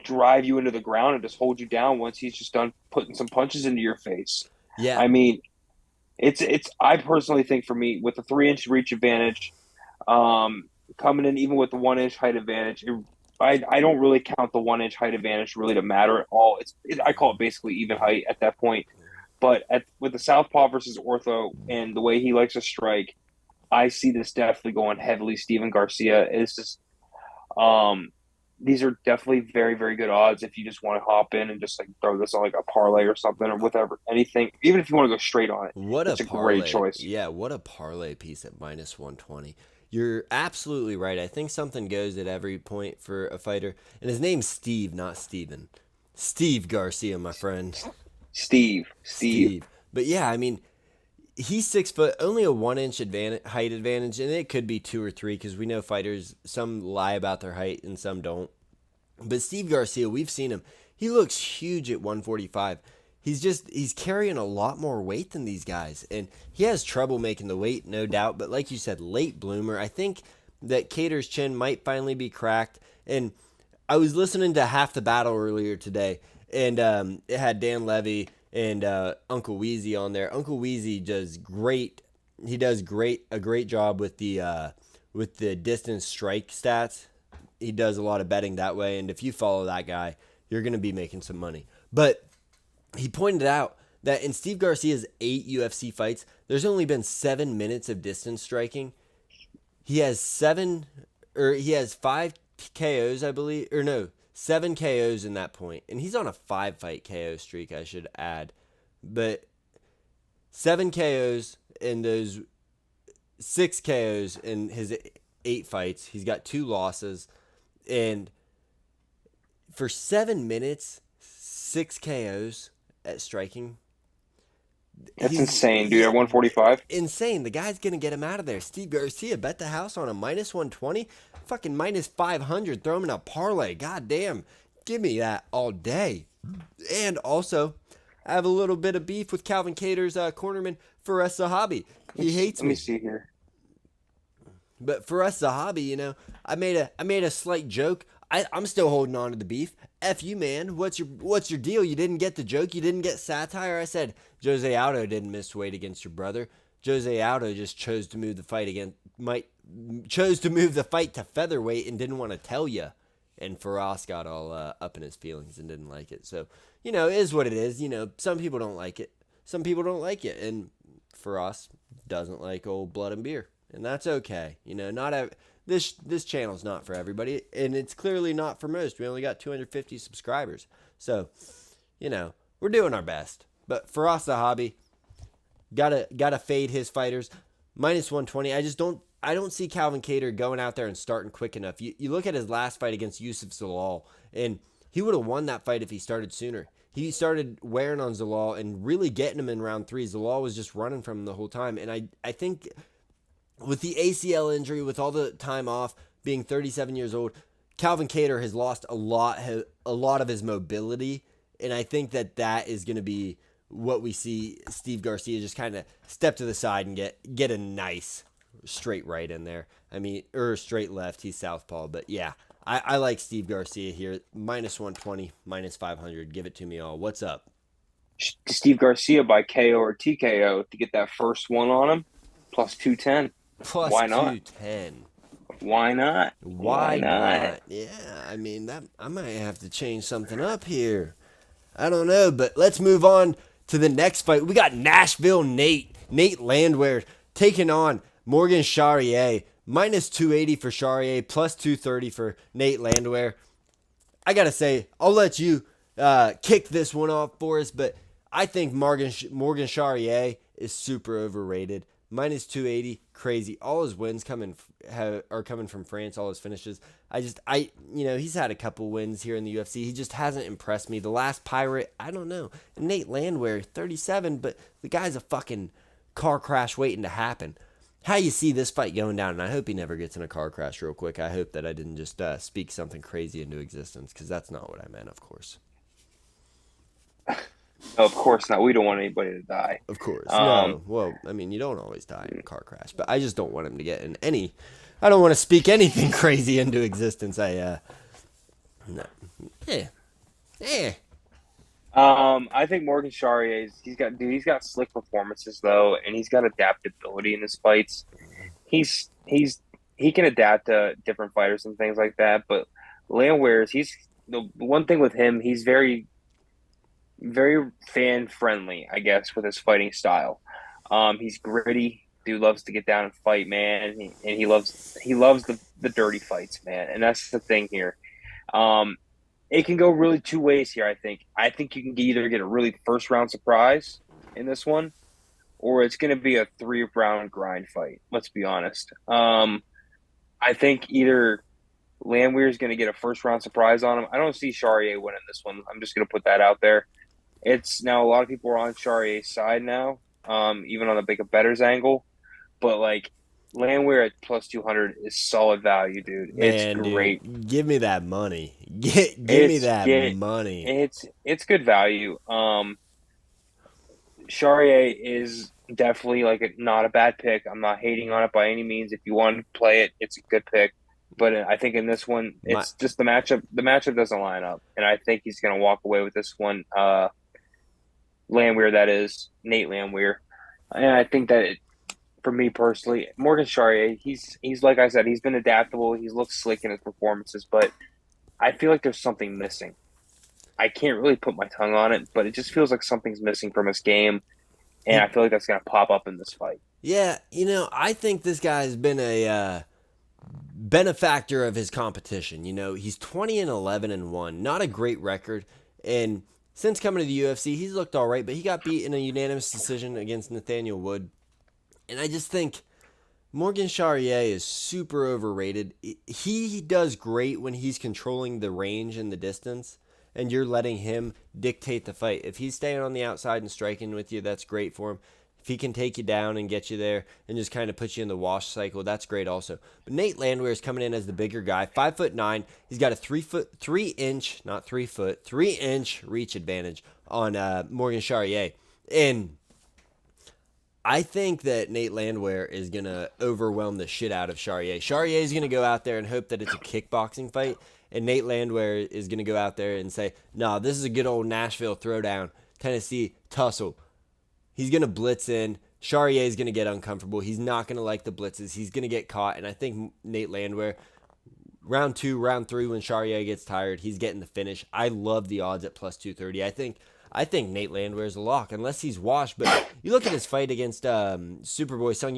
drive you into the ground and just hold you down once he's just done putting some punches into your face. Yeah. I mean, it's. I personally think for me with the 3 inch reach advantage, coming in even with the 1 inch height advantage, I don't really count the 1 inch height advantage really to matter at all. I call it basically even height at that point. But with the southpaw versus ortho and the way he likes to strike, I see this definitely going heavily Steven Garcia. It's just these are definitely very, very good odds if you just want to hop in and just like throw this on like a parlay or something or whatever, anything. Even if you want to go straight on it, What it's a a great parlay. choice. Yeah, what a parlay piece at minus 120. You're absolutely right. I think something goes at every point for a fighter. And his name's Steve, not Steven. Steve Garcia, my friend. Steve. But yeah, I mean, he's 6 foot, only a 1 inch height advantage, and it could be 2 or 3 because we know fighters, some lie about their height and some don't. But Steve Garcia, we've seen him. He looks huge at 145. He's carrying a lot more weight than these guys, and he has trouble making the weight, no doubt. But like you said, late bloomer. I think that Cater's chin might finally be cracked. And I was listening to Half the Battle earlier today, and it had Dan Levy and Uncle Weezy on there. Uncle Weezy does great. He does a great job with the distance strike stats. He does a lot of betting that way, and if you follow that guy, you're going to be making some money. But he pointed out that in Steve Garcia's 8 UFC fights, there's only been 7 minutes of distance striking. He has 5 KOs, I believe, or no, 7 KOs in that point, and he's on a 5-fight KO streak, I should add. But 7 KOs in those 6 KOs in his 8 fights. He's got 2 losses, and for 7 minutes, 6 KOs at striking. That's insane, dude. At 145? Insane. The guy's going to get him out of there. Steve Garcia bet the house on a minus 120. Fucking minus 500. Throw him in a parlay. God damn. Give me that all day. And also, I have a little bit of beef with Calvin Cater's cornerman, Fares Zahabi. He hates me. Let me see here. But Fares Zahabi, you know, I made a slight joke. I'm still holding on to the beef. F you, man. What's your deal? You didn't get the joke. You didn't get satire. I said Jose Aldo didn't miss weight against your brother. Jose Aldo just chose to move the fight to featherweight and didn't want to tell you. And Fares got all up in his feelings and didn't like it. So, you know, it is what it is. You know, some people don't like it. Some people don't like it. And Fares doesn't like old blood and beer. And that's okay. You know, this channel's not for everybody, and it's clearly not for most. We only got 250 subscribers. So, you know, we're doing our best. But Fares Zahabi, gotta fade his fighters. Minus 120. I don't see Calvin Kattar going out there and starting quick enough. You look at his last fight against Yusuf Zalal, and he would have won that fight if he started sooner. He started wearing on Zalal and really getting him in round 3. Zalal was just running from him the whole time. And I think with the ACL injury, with all the time off, being 37 years old, Calvin Kattar has lost a lot of his mobility, and I think that is going to be what we see Steve Garcia just kind of step to the side and get a nice straight right in there. I mean, or straight left. He's southpaw, but yeah, I like Steve Garcia here. Minus 120, minus 500. Give it to me all. What's up? Steve Garcia by KO or TKO to get that first one on him, plus 210. Plus Why not? 210. Why not? Why Why not? not? Yeah, I mean that I might have to change something up here. I don't know, but let's move on to the next fight. We got Nashville Nate Landwehr taking on Morgan Charrier. Minus 280 for Charrier, plus 230 for Nate Landwehr. I gotta say, I'll let you kick this one off for us, but I think Morgan Charrier is super overrated. Minus 280, crazy. All his wins are coming from France. All his finishes. He's had a couple wins here in the UFC. He just hasn't impressed me. The last Pirate, I don't know. Nate Landwehr, 37, but the guy's a fucking car crash waiting to happen. How you see this fight going down, and I hope he never gets in a car crash real quick. I hope that I didn't just speak something crazy into existence, because that's not what I meant, of course. No, of course not. We don't want anybody to die. Of course. No. Well, I mean, you don't always die in a car crash, but I just don't want him to get in any. I don't want to speak anything crazy into existence. No. Yeah. I think Morgan Charrier's he's got slick performances though, and he's got adaptability in his fights. He can adapt to different fighters and things like that. But Landwehr's he's the one thing with him, he's very very fan friendly, I guess, with his fighting style. He's gritty. Dude loves to get down and fight, man, and he loves the dirty fights, man. And that's the thing here. It can go really two ways here. I think you can either get a really first round surprise in this one, or it's going to be a 3 round grind fight. Let's be honest. I think either Landwehr is going to get a first round surprise on him. I don't see Charrier winning this one. I'm just going to put that out there. It's now a lot of people are on Charrier's side now, even on the big bettors angle, but like Landwehr at plus 200 is solid value, dude. Man, it's great. Dude, give me that money. Give me that money. It's good value. Charrier is definitely not a bad pick. I'm not hating on it by any means. If you want to play it, it's a good pick. But I think in this one, it's just the matchup. The matchup doesn't line up, and I think he's going to walk away with this one. Landwehr, that is Nate Landwehr, and I think that for me personally, Morgan Charrier, he's like I said, he's been adaptable. He's looked slick in his performances, but I feel like there's something missing. I can't really put my tongue on it, but it just feels like something's missing from his game, and I feel like that's going to pop up in this fight. Yeah, I think this guy has been a benefactor of his competition. He's 20-11-1, not a great record, and since coming to the UFC, he's looked all right, but he got beat in a unanimous decision against Nathaniel Wood. And I just think Morgan Charrier is super overrated. He does great when he's controlling the range and the distance, and you're letting him dictate the fight. If he's staying on the outside and striking with you, that's great for him. If he can take you down and get you there and just kind of put you in the wash cycle, that's great also. But Nate Landwehr is coming in as the bigger guy, 5'9". He's got a 3-inch reach advantage on Morgan Charrier. And I think that Nate Landwehr is going to overwhelm the shit out of Charrier. Charrier is going to go out there and hope that it's a kickboxing fight. And Nate Landwehr is going to go out there and say, nah, this is a good old Nashville throwdown, Tennessee tussle. He's going to blitz in. Charrier is going to get uncomfortable. He's not going to like the blitzes. He's going to get caught. And I think Nate Landwehr, round 2, round 3, when Charrier gets tired, he's getting the finish. I love the odds at plus 230. I think Nate Landwehr is a lock, unless he's washed. But you look at his fight against Superboy Sung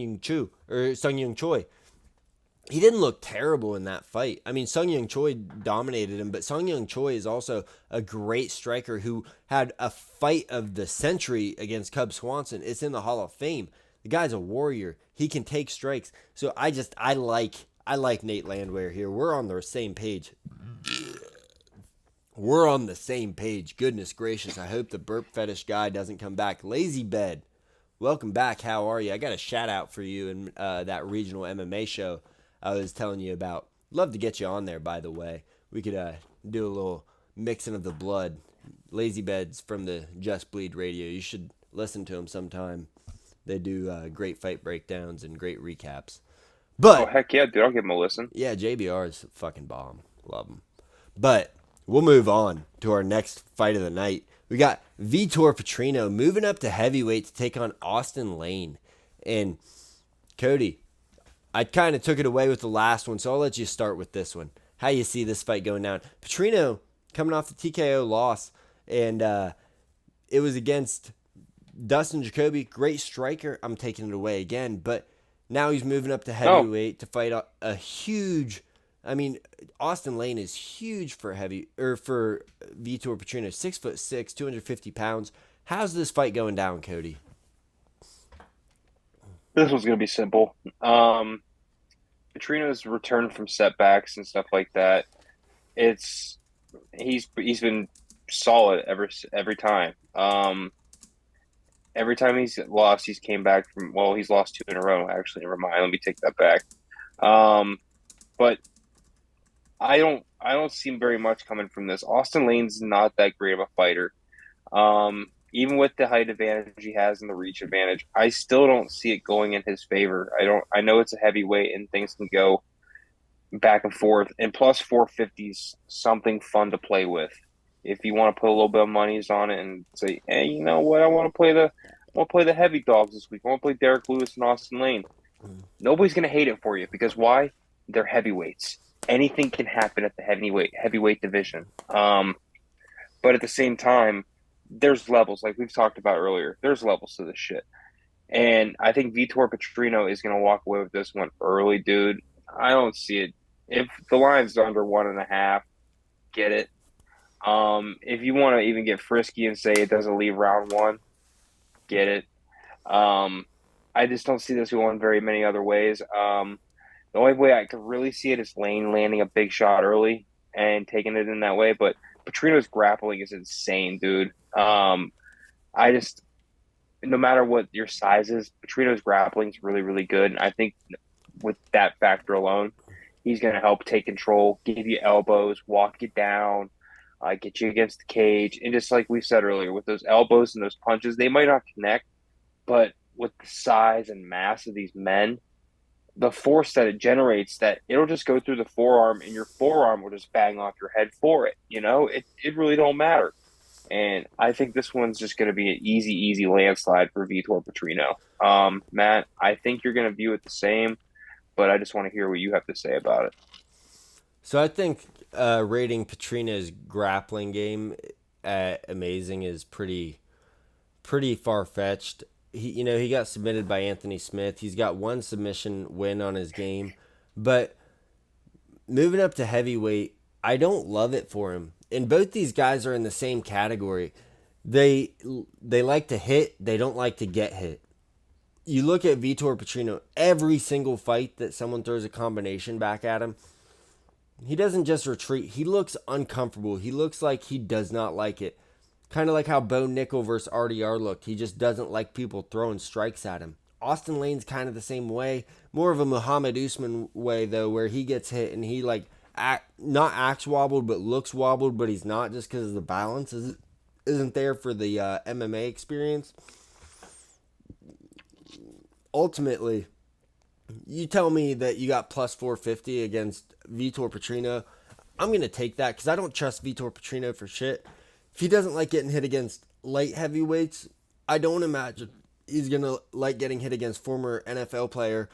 Yung Choi. He didn't look terrible in that fight. I mean, Sung Yung Choi dominated him, but Sung Yung Choi is also a great striker who had a fight of the century against Cub Swanson. It's in the Hall of Fame. The guy's a warrior. He can take strikes. So I like Nate Landwehr here. We're on the same page. We're on the same page. Goodness gracious. I hope the burp fetish guy doesn't come back. Lazy Bed, welcome back. How are you? I got a shout out for you in that regional MMA show I was telling you about. Love to get you on there, by the way. We could do a little mixing of the blood. Lazy Beds from the Just Bleed Radio. You should listen to them sometime. They do great fight breakdowns and great recaps. But heck yeah, dude, I'll give them a listen. Yeah, JBR is fucking bomb. Love him. But we'll move on to our next fight of the night. We got Vitor Petrino moving up to heavyweight to take on Austin Lane. And Cody, I kind of took it away with the last one, so I'll let you start with this one. How you see this fight going down? Petrino coming off the TKO loss, and it was against Dustin Jacoby, great striker. I'm taking it away again, but now he's moving up to heavyweight to fight a huge. I mean, Austin Lane is huge for for Vitor Petrino, 6'6", 250 pounds. How's this fight going down, Cody? This one's going to be simple. Petrino's return from setbacks and stuff like that. He's been solid every time. Every time he's lost, he's came back from. Well, he's lost 2 in a row. Actually, never mind. Let me take that back. But I don't see very much coming from this. Austin Lane's not that great of a fighter. Even with the height advantage he has and the reach advantage, I still don't see it going in his favor. I know it's a heavyweight and things can go back and forth. And plus 450's something fun to play with. If you want to put a little bit of monies on it and say, hey, you know what, I want to play the heavy dogs this week. I want to play Derek Lewis and Austin Lane. Nobody's gonna hate it for you because why? They're heavyweights. Anything can happen at the heavyweight division. But at the same time, there's levels, like we've talked about earlier. There's levels to this shit. And I think Vitor Petrino is going to walk away with this one early, dude. I don't see it. If the line's under 1.5, get it. If you want to even get frisky and say it doesn't leave round 1, get it. I just don't see this going very many other ways. The only way I could really see it is Lane landing a big shot early and taking it in that way. But Petrino's grappling is insane, dude. No matter what your size is, Petrino's grappling is really, really good. And I think with that factor alone, he's going to help take control, give you elbows, walk you down, get you against the cage. And just like we said earlier, with those elbows and those punches, they might not connect, but with the size and mass of these men, the force that it generates, that it'll just go through the forearm and your forearm will just bang off your head for it. You know, it really don't matter. And I think this one's just going to be an easy landslide for Vitor Petrino. Matt, I think you're going to view it the same, but I just want to hear what you have to say about it. So I think rating Petrino's grappling game at amazing is pretty far-fetched. He got submitted by Anthony Smith. He's got 1 submission win on his game. But moving up to heavyweight, I don't love it for him. And both these guys are in the same category. They like to hit. They don't like to get hit. You look at Vitor Petrino, every single fight that someone throws a combination back at him, he doesn't just retreat. He looks uncomfortable. He looks like he does not like it. Kind of like how Bo Nickel versus RDR looked. He just doesn't like people throwing strikes at him. Austin Lane's kind of the same way. More of a Muhammad Usman way, though, where he gets hit and he not acts wobbled, but looks wobbled, but he's not, just because the balance isn't there for the MMA experience. Ultimately, you tell me that you got plus 450 against Vitor Petrino. I'm going to take that because I don't trust Vitor Petrino for shit. If he doesn't like getting hit against light heavyweights, I don't imagine he's going to like getting hit against former NFL player,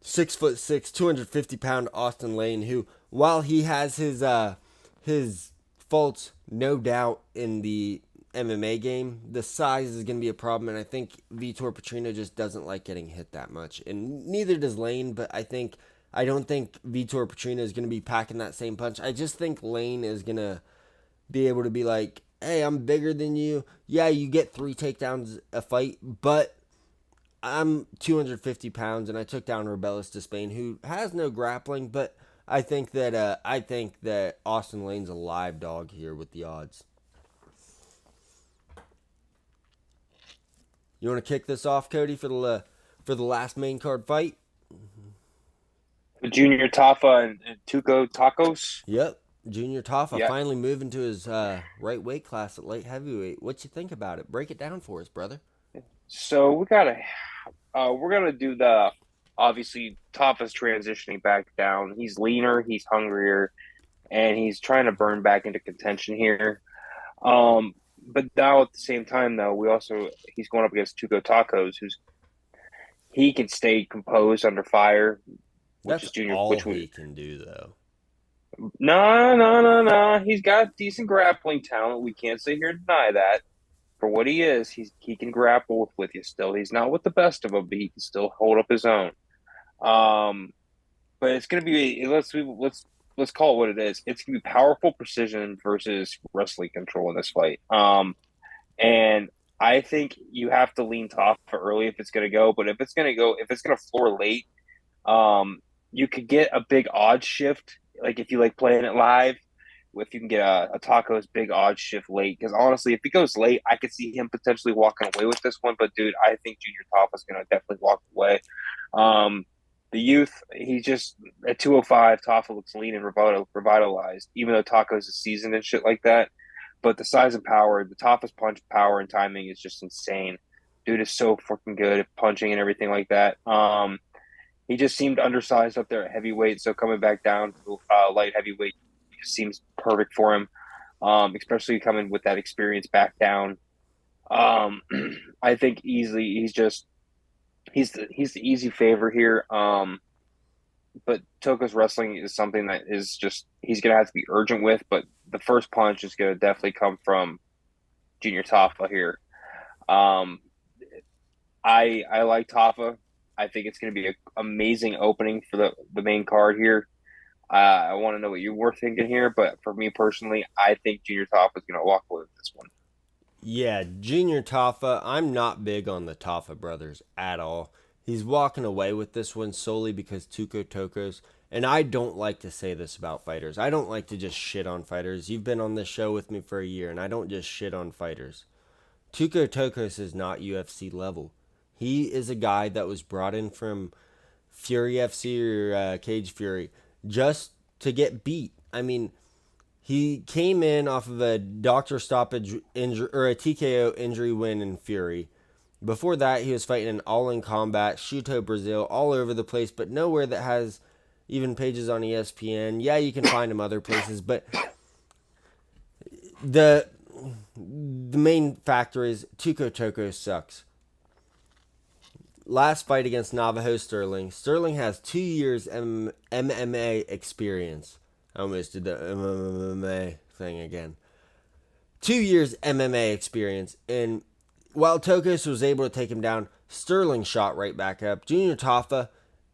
6'6", 250-pound Austin Lane, who, while he has his faults, no doubt, in the MMA game, the size is going to be a problem, and I think Vitor Petrino just doesn't like getting hit that much, and neither does Lane, but I don't think Vitor Petrino is going to be packing that same punch. I just think Lane is going to be able to be like, hey, I'm bigger than you. Yeah, you get 3 takedowns a fight, but I'm 250 pounds, and I took down Rebellis Despain, who has no grappling, but I think that Austin Lane's a live dog here with the odds. You want to kick this off, Cody, for the last main card fight? Junior Tafa and Tuco Tacos. Yep. Junior Tafa finally moving to his right weight class at light heavyweight. What you think about it? Break it down for us, brother. So we're gonna do the, obviously Tafa's transitioning back down. He's leaner, he's hungrier, and he's trying to burn back into contention here. but now at the same time though, he's going up against Tuco Tacos, he can stay composed under fire, which That's is Junior, all which he can do, though. no, no, no, no. He's got decent grappling talent. We can't sit here and deny that. For what he is, he can grapple with you still. He's not with the best of them, but he can still hold up his own. Um, but it's gonna be let's call it what it is. It's gonna be powerful precision versus wrestling control in this fight. And I think you have to lean tough for early if it's gonna go. But if it's gonna floor late, you could get a big odd shift, like if you like playing it live. If you can get a Taco's big odd shift late, because honestly, if he goes late, I could see him potentially walking away with this one. But dude, I think Junior Top is gonna definitely walk away. Um, the youth, he just at 205, Taffa looks lean and revitalized, even though Tacos is seasoned and shit like that. But the size and power, the Taffa's punch power and timing is just insane. Dude is so freaking good at punching and everything like that. He just seemed undersized up there at heavyweight, so coming back down to light heavyweight just seems perfect for him, especially coming with that experience back down. Um, I think easily he's the easy favor here. But Toko's wrestling is something that is just he's gonna have to be urgent with. But the first punch is gonna definitely come from Junior Tafa here. Um, I like Tafa. I think it's going to be an amazing opening for the main card here. I want to know what you were thinking here, but for me personally, I think Junior Tafa is going to walk away with this one. Yeah, Junior Taffa, I'm not big on the Taffa brothers at all. He's walking away with this one solely because Tuco Tokos, and I don't like to say this about fighters. I don't like to just shit on fighters. You've been on this show with me for a year, and I don't just shit on fighters. Tuco Tokos is not UFC level. He is a guy that was brought in from Fury FC or Cage Fury just to get beat. I mean, he came in off of a doctor stoppage injury or a TKO injury win in Fury. Before that, he was fighting in All In Combat, Shuto Brazil, all over the place, but nowhere that has even pages on ESPN. Yeah, you can find him other places, but the main factor is Tuco Toko sucks. Last fight against Navajo Sterling. Sterling has 2 years MMA experience. I almost did the MMA thing again. 2 years MMA experience. And while Tokos was able to take him down, Sterling shot right back up. Junior Tafa,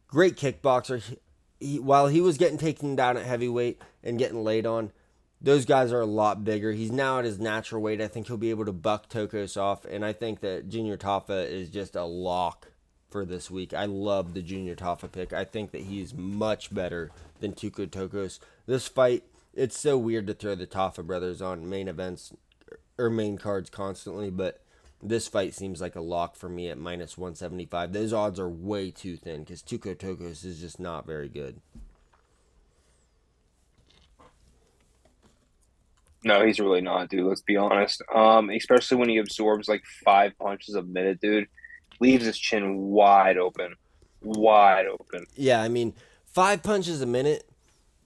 great kickboxer. While he was getting taken down at heavyweight and getting laid on, those guys are a lot bigger. He's now at his natural weight. I think he'll be able to buck Tokos off. And I think that Junior Tafa is just a lock for this week. I love the Junior Tafa pick. I think that he's much better than Tuco Tokos. This fight, it's so weird to throw the Tafa brothers on main events or main cards constantly, but this fight seems like a lock for me at minus 175. Those odds are way too thin because Tuco Tokos is just not very good. No, he's really not, dude. Let's be honest. Especially when he absorbs like 5 punches a minute, dude. Leaves his chin wide open. Wide open. Yeah, I mean, 5 punches a minute,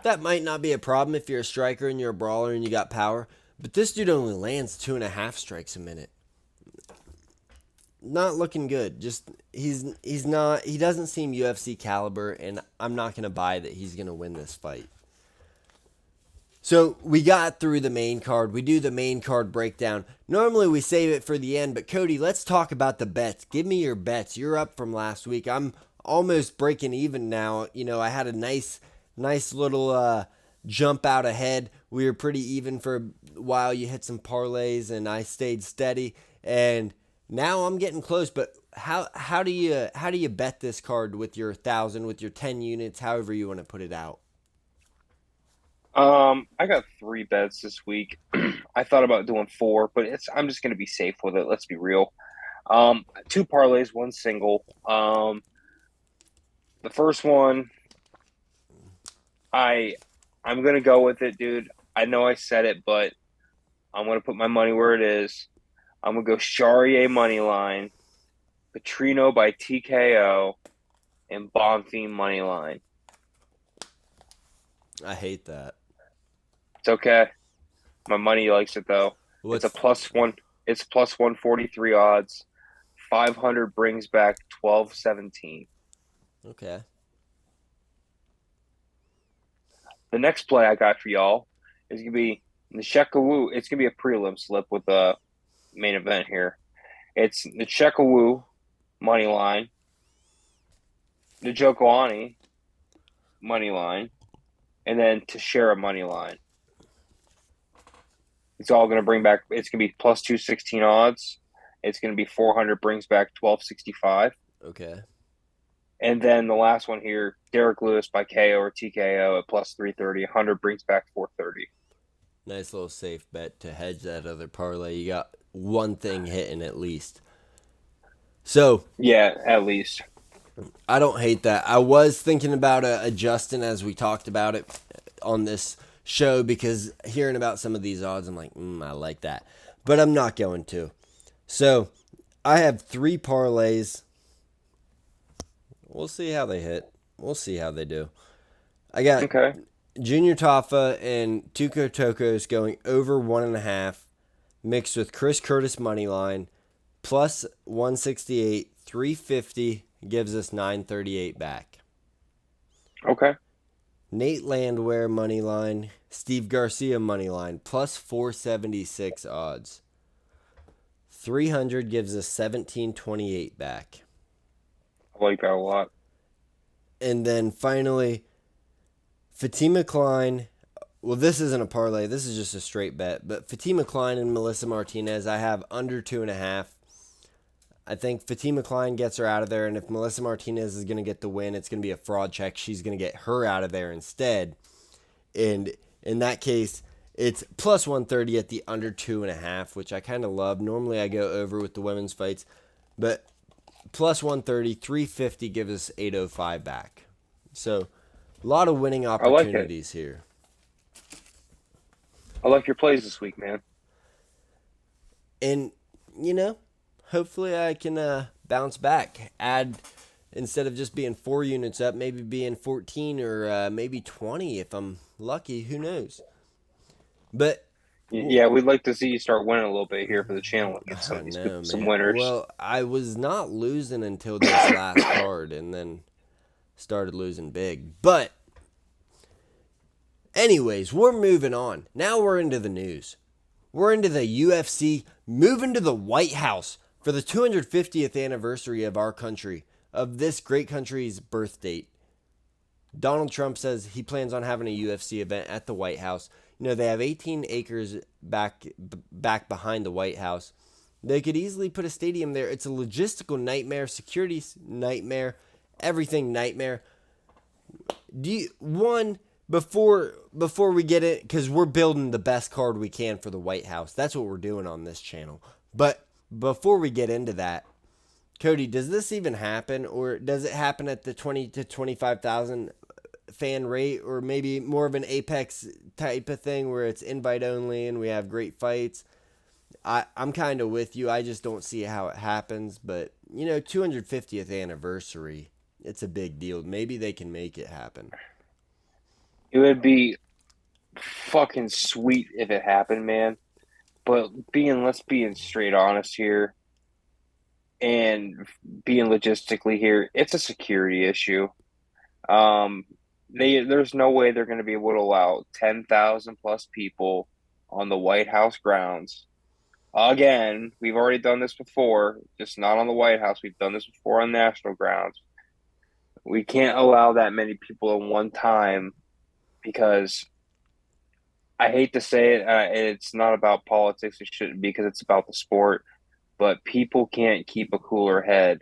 that might not be a problem if you're a striker and you're a brawler and you got power. But this dude only lands 2.5 strikes a minute. Not looking good. Just he's not. He doesn't seem UFC caliber, and I'm not gonna buy that he's gonna win this fight. So we got through the main card. We do the main card breakdown. Normally we save it for the end, but Cody, let's talk about the bets. Give me your bets. You're up from last week. I'm almost breaking even now. You know, I had a nice little jump out ahead. We were pretty even for a while. You hit some parlays, and I stayed steady. And now I'm getting close. But how do you bet this card with your 1,000, with your 10 units, however you want to put it out? I got 3 bets this week. I thought about doing 4, but I'm just gonna be safe with it. Let's be real. 2 parlays, 1 single. The first one, I'm gonna go with it, dude. I know I said it, but I'm gonna put my money where it is. I'm gonna go Charrier money line, Petrino by TKO, and Bonfim money line. I hate that. It's okay. My money likes it though. It's a What's plus one. It's plus 143 odds. 500 brings back 1217. okay? The next play I got for y'all is gonna be Nshekawu. It's gonna be a prelim slip with the main event here. It's Nshekawu money line, Njokoani money line, and then Teixeira money line. It's all going to bring back. It's going to be plus 216 odds. It's going to be 400 brings back 1265. Okay. And then the last one here, Derek Lewis by KO or TKO at plus 330. 100 brings back 430. Nice little safe bet to hedge that other parlay. You got one thing hitting at least. So Yeah, at least. I don't hate that. I was thinking about adjusting as we talked about it on this show because hearing about some of these odds, I'm like, I like that. But I'm not going to. So I have 3 parlays. We'll see how they hit. We'll see how they do. I got Okay. Junior Tafa and Tuco Tokos going over 1.5, mixed with Chris Curtis money line, plus 168, 350 gives us 938 back. Okay. Nate Landwehr money line, Steve Garcia money line, plus 476 odds. 300 gives us 1728 back. I like that a lot. And then finally, Fatima Klein. Well, this isn't a parlay. This is just a straight bet. But Fatima Klein and Melissa Martinez, I have under 2.5. I think Fatima Klein gets her out of there. And if Melissa Martinez is going to get the win, it's going to be a fraud check. She's going to get her out of there instead. And in that case, it's plus 130 at the under 2.5, which I kind of love. Normally I go over with the women's fights. But plus 130, 350 gives us 805 back. So a lot of winning opportunities here. I like your plays this week, man. And, hopefully I can bounce back. Add, instead of just being 4 units up, maybe being 14 or maybe 20 if I'm lucky. Who knows? But Yeah, we'd like to see you start winning a little bit here for the channel and get some I of these know, some man. winners. Well, I was not losing until this last card and then started losing big. But anyways, we're moving on. Now we're into the news. We're into the UFC, moving to the White House for the 250th anniversary of our country, of this great country's birth date. Donald Trump says he plans on having a UFC event at the White House. They have 18 acres back behind the White House. They could easily put a stadium there. It's a logistical nightmare, security nightmare, everything nightmare. Before we get it, because we're building the best card we can for the White House. That's what we're doing on this channel. But before we get into that, Cody, does this even happen, or does it happen at the 20 to 25,000 fan rate, or maybe more of an Apex type of thing where it's invite only and we have great fights? I'm kind of with you. I just don't see how it happens. But 250th anniversary, it's a big deal. Maybe they can make it happen. It would be fucking sweet if it happened, man. But let's be straight honest here and being logistically here, it's a security issue. There's no way they're going to be able to allow 10,000 plus people on the White House grounds. Again, we've already done this before, just not on the White House. We've done this before on national grounds. We can't allow that many people at one time because I hate to say it, it's not about politics. It shouldn't be because it's about the sport. But people can't keep a cooler head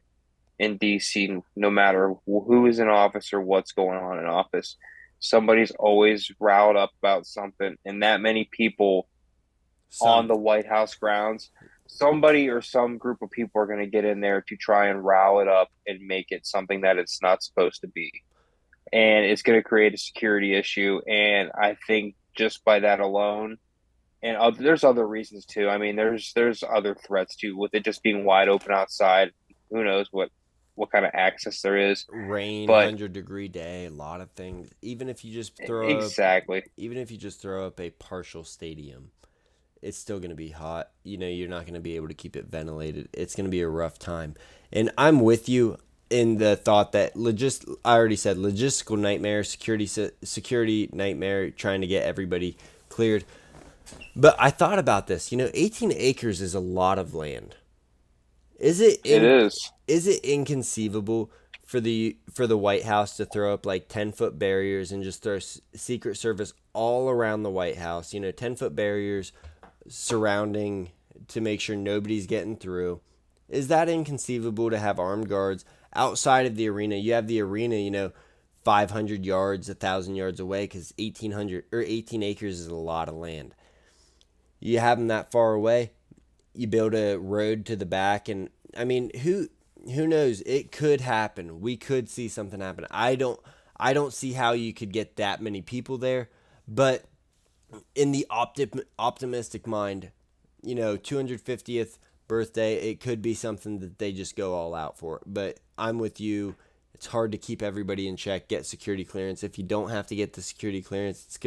in DC no matter who is in office or what's going on in office. Somebody's always riled up about something, and that many people on the White House grounds, somebody or some group of people are going to get in there to try and rile it up and make it something that it's not supposed to be. And it's going to create a security issue. And I think just by that alone, and there's other reasons too. I mean, there's other threats too, with it just being wide open outside. Who knows what kind of access there is? Rain, But 100-degree day, a lot of things. Even if you just exactly, throw up a partial stadium, it's still going to be hot. You're not going to be able to keep it ventilated. It's going to be a rough time. And I'm with you in the thought that I already said logistical nightmare, security nightmare, trying to get everybody cleared. But I thought about this. 18 acres is a lot of land. Is it It is. is it inconceivable for the White House to throw up like 10-foot barriers and just throw Secret Service all around the White House? 10-foot barriers surrounding to make sure nobody's getting through. Is that inconceivable to have armed guards outside of the arena? You have the arena, 500 yards, 1,000 yards away, because 18 acres is a lot of land. You have them that far away. You build a road to the back, and I mean, who knows? It could happen. We could see something happen. I don't see how you could get that many people there, but in the optimistic mind, 250th birthday, it could be something that they just go all out for. But I'm with you. It's hard to keep everybody in check, get security clearance. If you don't have to get the security clearance,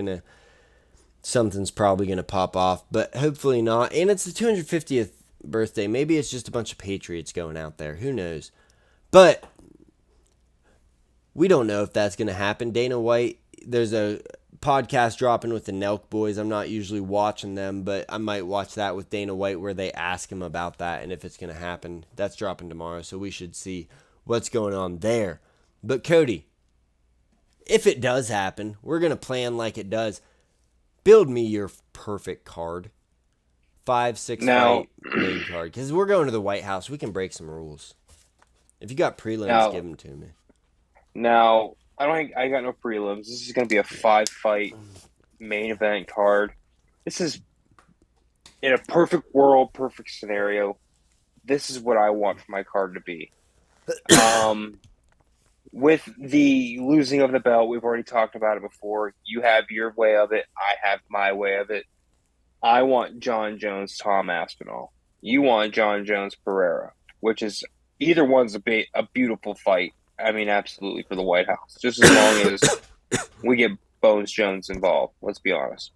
something's probably going to pop off, but hopefully not. And it's the 250th birthday. Maybe it's just a bunch of patriots going out there. Who knows? But we don't know if that's going to happen. Dana White, there's a podcast dropping with the Nelk boys. I'm not usually watching them, but I might watch that with Dana White where they ask him about that and if it's going to happen. That's dropping tomorrow, so we should see what's going on there. But Cody, if it does happen, we're going to plan like it does. Build me your perfect card. 5-6 fight main card. Because we're going to the White House. We can break some rules. If you got prelims, give them to me. Now, I got no prelims. This is going to be a 5-fight main event card. This is, in a perfect world, perfect scenario, this is what I want for my card to be. With the losing of the belt, we've already talked about it before. You have your way of it. I have my way of it. I want John Jones, Tom Aspinall. You want John Jones, Pereira, which is either one's a beautiful fight. I mean, absolutely, for the White House. Just as long as we get Bones Jones involved, let's be honest.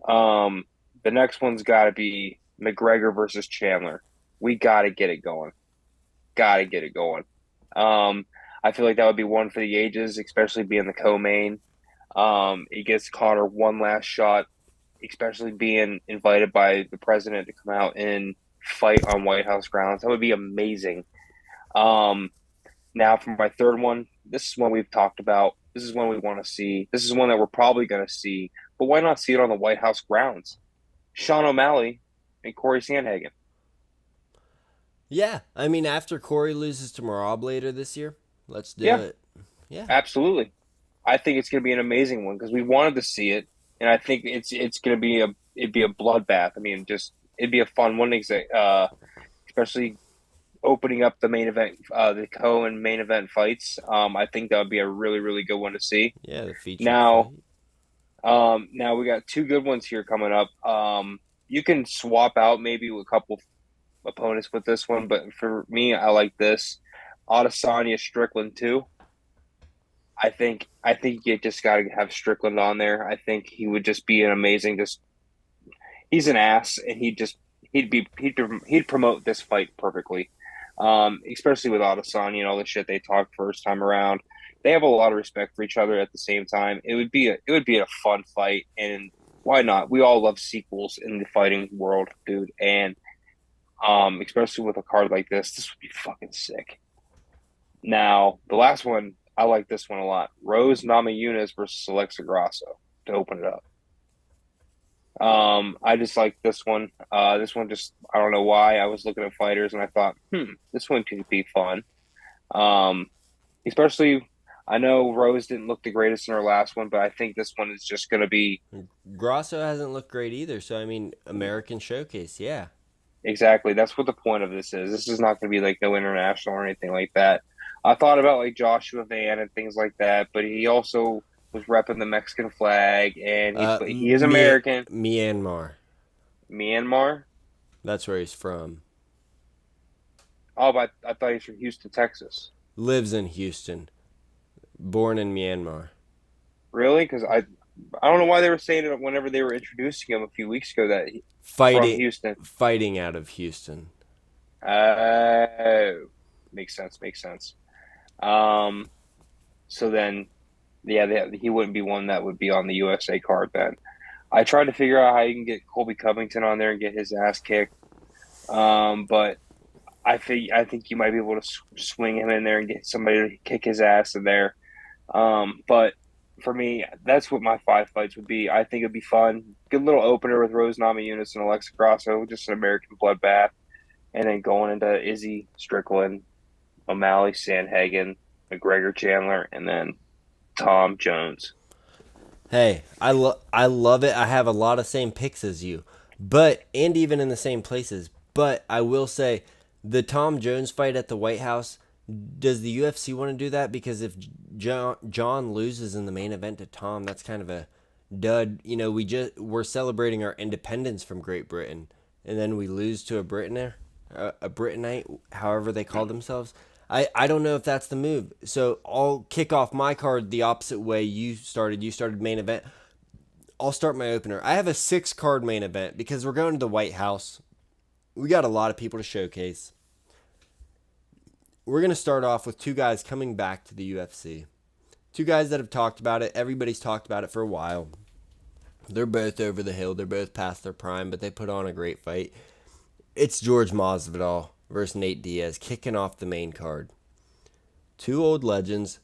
The next one's got to be McGregor versus Chandler. We got to get it going. I feel like that would be one for the ages, especially being the co-main. It gives Conor one last shot, especially being invited by the president to come out and fight on White House grounds. That would be amazing. Now, for my third one, this is one we've talked about. This is one we want to see. This is one that we're probably going to see. But why not see it on the White House grounds? Sean O'Malley and Corey Sandhagen. Yeah, I mean, after Corey loses to Marab later this year, let's do it. Yeah, absolutely. I think it's going to be an amazing one because we wanted to see it, and I think it's going to be it'd be a bloodbath. I mean, it'd be a fun one, especially opening up the main event, the co and main event fights. I think that would be a really, really good one to see. Yeah, the feature. Now we got two good ones here coming up. You can swap out maybe a couple opponents with this one, but for me, I like this. Adesanya Strickland too. I think you just got to have Strickland on there. I think he would just be an amazing. He's an ass, and he'd promote this fight perfectly. Especially with Adesanya and all the shit they talked first time around. They have a lot of respect for each other at the same time. It would be a fun fight, and why not? We all love sequels in the fighting world, dude. And especially with a card like this would be fucking sick. Now, the last one, I like this one a lot. Rose Namajunas versus Alexa Grasso to open it up. I just like this one. This one just, I don't know why. I was looking at fighters and I thought, this one could be fun. Especially, I know Rose didn't look the greatest in her last one, but I think this one is just going to be... Grasso hasn't looked great either, so I mean, American Showcase, yeah. Exactly. That's what the point of this is. This is not going to be like no international or anything like that. I thought about like Joshua Van and things like that, but he also was repping the Mexican flag, and he is American. Myanmar. That's where he's from. Oh, but I thought he's from Houston, Texas. Lives in Houston. Born in Myanmar. Really? Because I don't know why they were saying it whenever they were introducing him a few weeks ago that from Fighting, Houston. fighting out of Houston. Uh, makes sense. Makes sense. Um, so then, yeah, he wouldn't be one that would be on the USA card then. I tried to figure out how you can get Colby Covington on there and get his ass kicked. But I think you might be able to swing him in there and get somebody to kick his ass in there. But for me, that's what my five fights would be. I think it'd be fun. Good little opener with Rose Namajunas and Alexa Grasso, just an American bloodbath, and then going into Izzy Strickland, O'Malley, Sandhagen, McGregor, Chandler, and then Tom Jones. Hey, I love it. I have a lot of same picks as you, but and even in the same places. But I will say, the Tom Jones fight at the White House. Does the UFC want to do that? Because if John loses in the main event to Tom, that's kind of a dud. You know, we're celebrating our independence from Great Britain, and then we lose to a Britainer, a Britanite, however they call themselves. I don't know if that's the move. So I'll kick off my card the opposite way you started. You started main event. I'll start my opener. I have a 6 card main event because we're going to the White House. We got a lot of people to showcase. We're going to start off with 2 guys coming back to the UFC. 2 guys that have talked about it. Everybody's talked about it for a while. They're both over the hill. They're both past their prime, but they put on a great fight. It's George Masvidal versus Nate Diaz kicking off the main card. 2 old legends,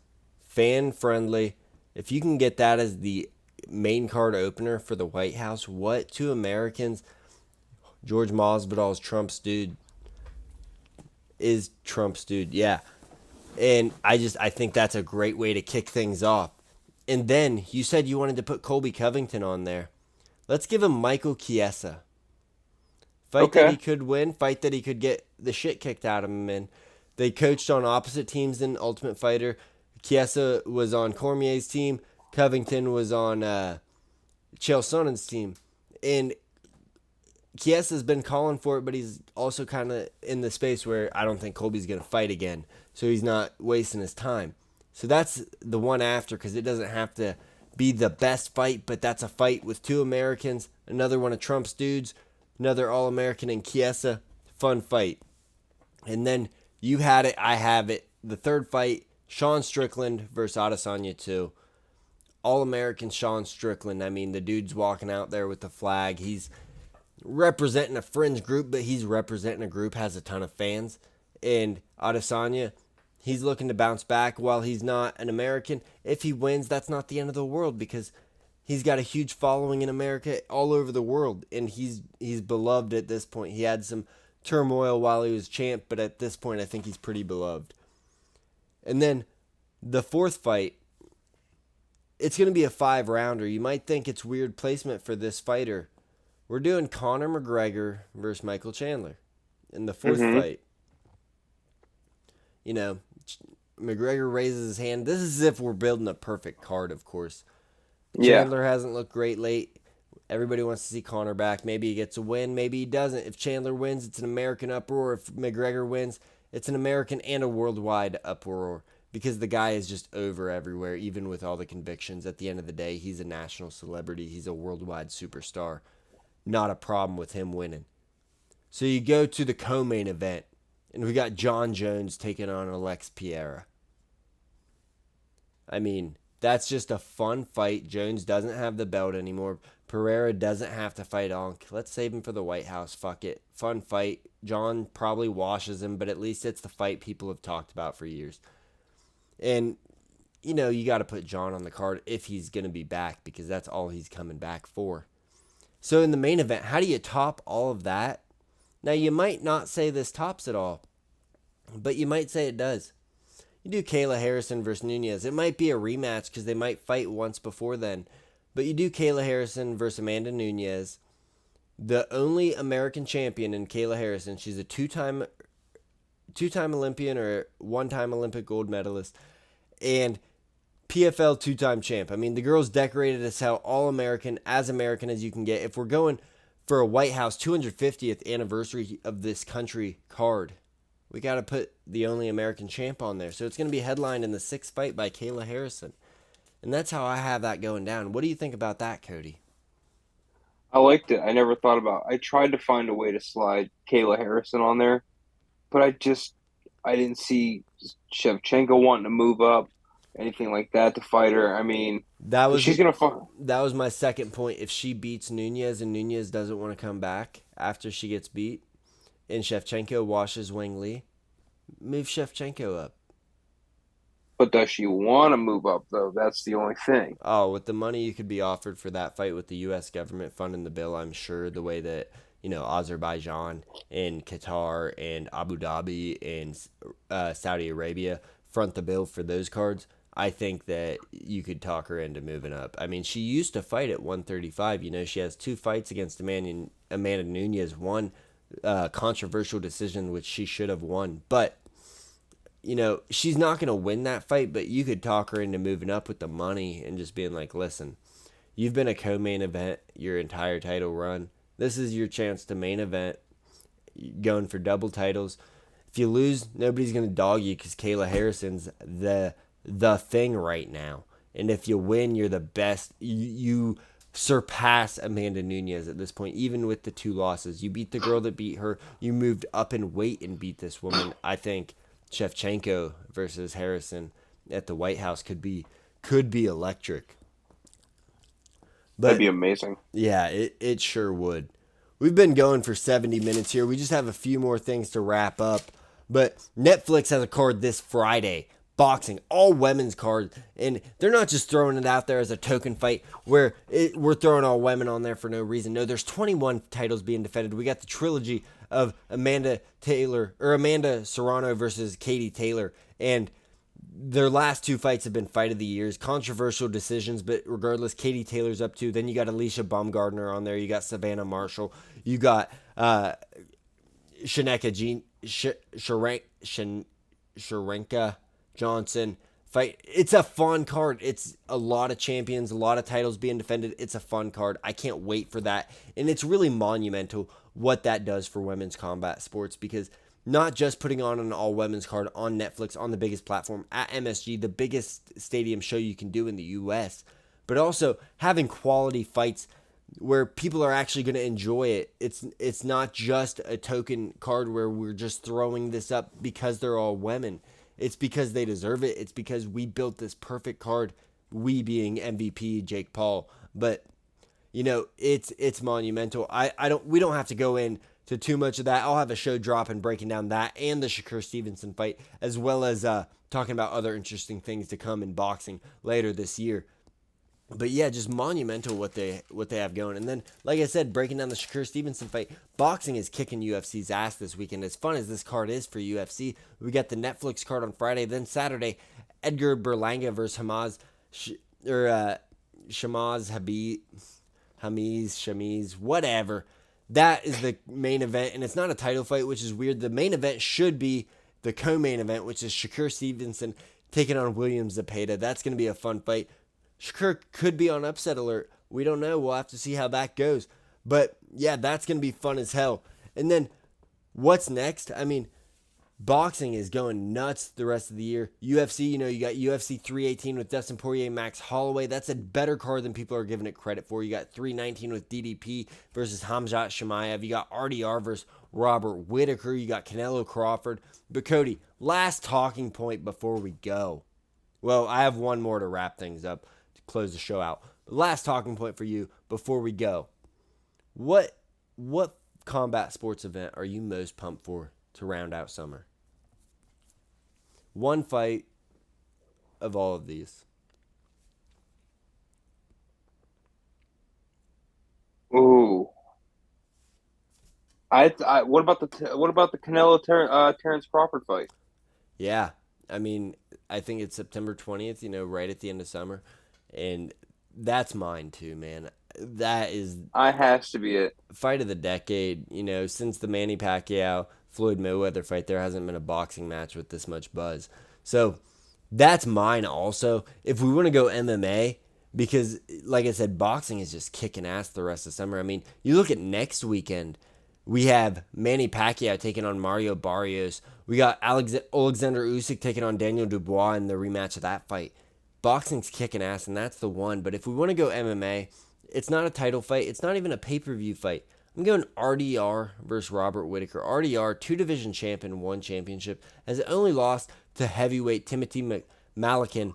fan friendly. If you can get that as the main card opener for the White House, what? 2 Americans. George Masvidal is Trump's dude. Yeah. And I think that's a great way to kick things off. And then you said you wanted to put Colby Covington on there. Let's give him Michael Chiesa. Fight that he Okay. could win, fight that he could get the shit kicked out of him in. They coached on opposite teams in Ultimate Fighter. Chiesa was on Cormier's team. Covington was on Chael Sonnen's team. And Chiesa's been calling for it, but he's also kind of in the space where I don't think Colby's going to fight again. So he's not wasting his time. So that's the one after, because it doesn't have to be the best fight, but that's a fight with 2 Americans, another one of Trump's dudes, another All-American in Chiesa. Fun fight. And then you had it, I have it. The third fight, Sean Strickland versus Adesanya 2. All-American Sean Strickland. I mean, the dude's walking out there with the flag. He's representing a fringe group, but he's representing a group, has a ton of fans. And Adesanya, he's looking to bounce back while he's not an American. If he wins, that's not the end of the world because he's got a huge following in America all over the world, and he's beloved at this point. He had some turmoil while he was champ, but at this point I think he's pretty beloved. And then the fourth fight, it's going to be a 5-rounder. You might think it's weird placement for this fighter. We're doing Conor McGregor versus Michael Chandler in the fourth Mm-hmm. fight. You know, McGregor raises his hand. This is as if we're building a perfect card, of course. Yeah. Chandler hasn't looked great late. Everybody wants to see Conor back. Maybe he gets a win. Maybe he doesn't. If Chandler wins, it's an American uproar. If McGregor wins, it's an American and a worldwide uproar because the guy is just over everywhere, even with all the convictions. At the end of the day, he's a national celebrity. He's a worldwide superstar. Not a problem with him winning. So you go to the co-main event, and we got John Jones taking on Alex Pereira. I mean, that's just a fun fight. Jones doesn't have the belt anymore. Pereira doesn't have to fight Onk. Let's save him for the White House. Fuck it. Fun fight. John probably washes him, but at least it's the fight people have talked about for years. And, you know, you got to put John on the card if he's going to be back because that's all he's coming back for. So in the main event, how do you top all of that? Now, you might not say this tops it all, but you might say it does. You do Kayla Harrison versus Nunez. It might be a rematch because they might fight once before then. But you do Kayla Harrison versus Amanda Nunez. The only American champion in Kayla Harrison. She's a two-time Olympian or one-time Olympic gold medalist. And PFL two-time champ. I mean, the girl's decorated as hell, all-American, as American as you can get. If we're going for a White House 250th anniversary of this country card, we got to put the only American champ on there. So it's going to be headlined in the 6th fight by Kayla Harrison. And that's how I have that going down. What do you think about that, Cody? I liked it. I never thought about. I tried to find a way to slide Kayla Harrison on there, but I didn't see Shevchenko wanting to move up, anything like that to fight her. I mean, That because was she's gonna fight. that was my second point. If she beats Nunez and Nunez doesn't want to come back after she gets beat, and Shevchenko washes Wang Lee, move Shevchenko up. But does she want to move up though? That's the only thing. Oh, with the money you could be offered for that fight with the U.S. government funding the bill, I'm sure the way that Azerbaijan and Qatar and Abu Dhabi and Saudi Arabia front the bill for those cards, I think that you could talk her into moving up. I mean, she used to fight at 135. She has 2 fights against Amanda Nunez, one controversial decision which she should have won, but she's not going to win that fight, but you could talk her into moving up with the money and just being like, listen, you've been a co-main event your entire title run. This is your chance to main event, going for double titles. If you lose, nobody's going to dog you because Kayla Harrison's the thing right now. And if you win, you're the best. You surpass Amanda Nunez at this point, even with the 2 losses. You beat the girl that beat her. You moved up in weight and beat this woman. I think Shevchenko versus Harrison at the White House could be electric. But That'd be amazing. yeah, it sure would. We've been going for 70 minutes here. We just have a few more things to wrap up. But Netflix has a card this Friday. Boxing, all women's card. And they're not just throwing it out there as a token fight where we're throwing all women on there for no reason. No, there's 21 titles being defended. We got the trilogy of Amanda Serrano versus Katie Taylor. And their last 2 fights have been fight of the years, controversial decisions, but regardless, Katie Taylor's up 2. Then you got Alicia Baumgardner on there. You got Savannah Marshall. You got Sharenka Johnson fight. It's a fun card. It's a lot of champions, a lot of titles being defended. It's a fun card. I can't wait for that. And it's really monumental what that does for women's combat sports, because not just putting on an all women's card on Netflix on the biggest platform at MSG, the biggest stadium show you can do in the US, but also having quality fights where people are actually going to enjoy it. It's not just a token card where we're just throwing this up because they're all women. It's because they deserve it. It's because we built this perfect card, we being MVP Jake Paul. But it's monumental. We don't have to go into too much of that. I'll have a show dropping breaking down that and the Shakur Stevenson fight, as well as talking about other interesting things to come in boxing later this year. But yeah, just monumental what they have going. And then, like I said, breaking down the Shakur Stevenson fight, boxing is kicking UFC's ass this weekend. As fun as this card is for UFC, we got the Netflix card on Friday. Then Saturday, Edgar Berlanga versus Shamiz, whatever. That is the main event, and it's not a title fight, which is weird. The main event should be the co-main event, which is Shakur Stevenson taking on William Zepeda. That's going to be a fun fight. Shakur could be on upset alert. We don't know. We'll have to see how that goes. But yeah, that's going to be fun as hell. And then what's next? I mean, boxing is going nuts the rest of the year. UFC, you got UFC 318 with Dustin Poirier, Max Holloway. That's a better card than people are giving it credit for. You got 319 with DDP versus Hamzat Chimaev. You got RDR versus Robert Whittaker. You got Canelo Crawford. But Cody, last talking point before we go. Well, I have one more to wrap things up to close the show out. Last talking point for you before we go. What combat sports event are you most pumped for to round out summer? One fight of all of these. Ooh. What about the Canelo Terrence Crawford fight? Yeah, I mean, I think it's September 20th, right at the end of summer. And that's mine too, man. That is I has to be it. fight of the decade. Since the Manny Pacquiao Floyd Mayweather fight, there hasn't been a boxing match with this much buzz. So that's mine also. If we want to go MMA, because like I said, boxing is just kicking ass the rest of summer. I mean, you look at next weekend, we have Manny Pacquiao taking on Mario Barrios. We got Alexander Usyk taking on Daniel Dubois in the rematch of that fight. boxing's kicking ass, and that's the one. But if we want to go MMA, it's not a title fight. It's not even a pay-per-view fight. I'm going RDR versus Robert Whittaker. RDR, 2 division champion, 1 championship, has only lost to heavyweight Timothy Malakin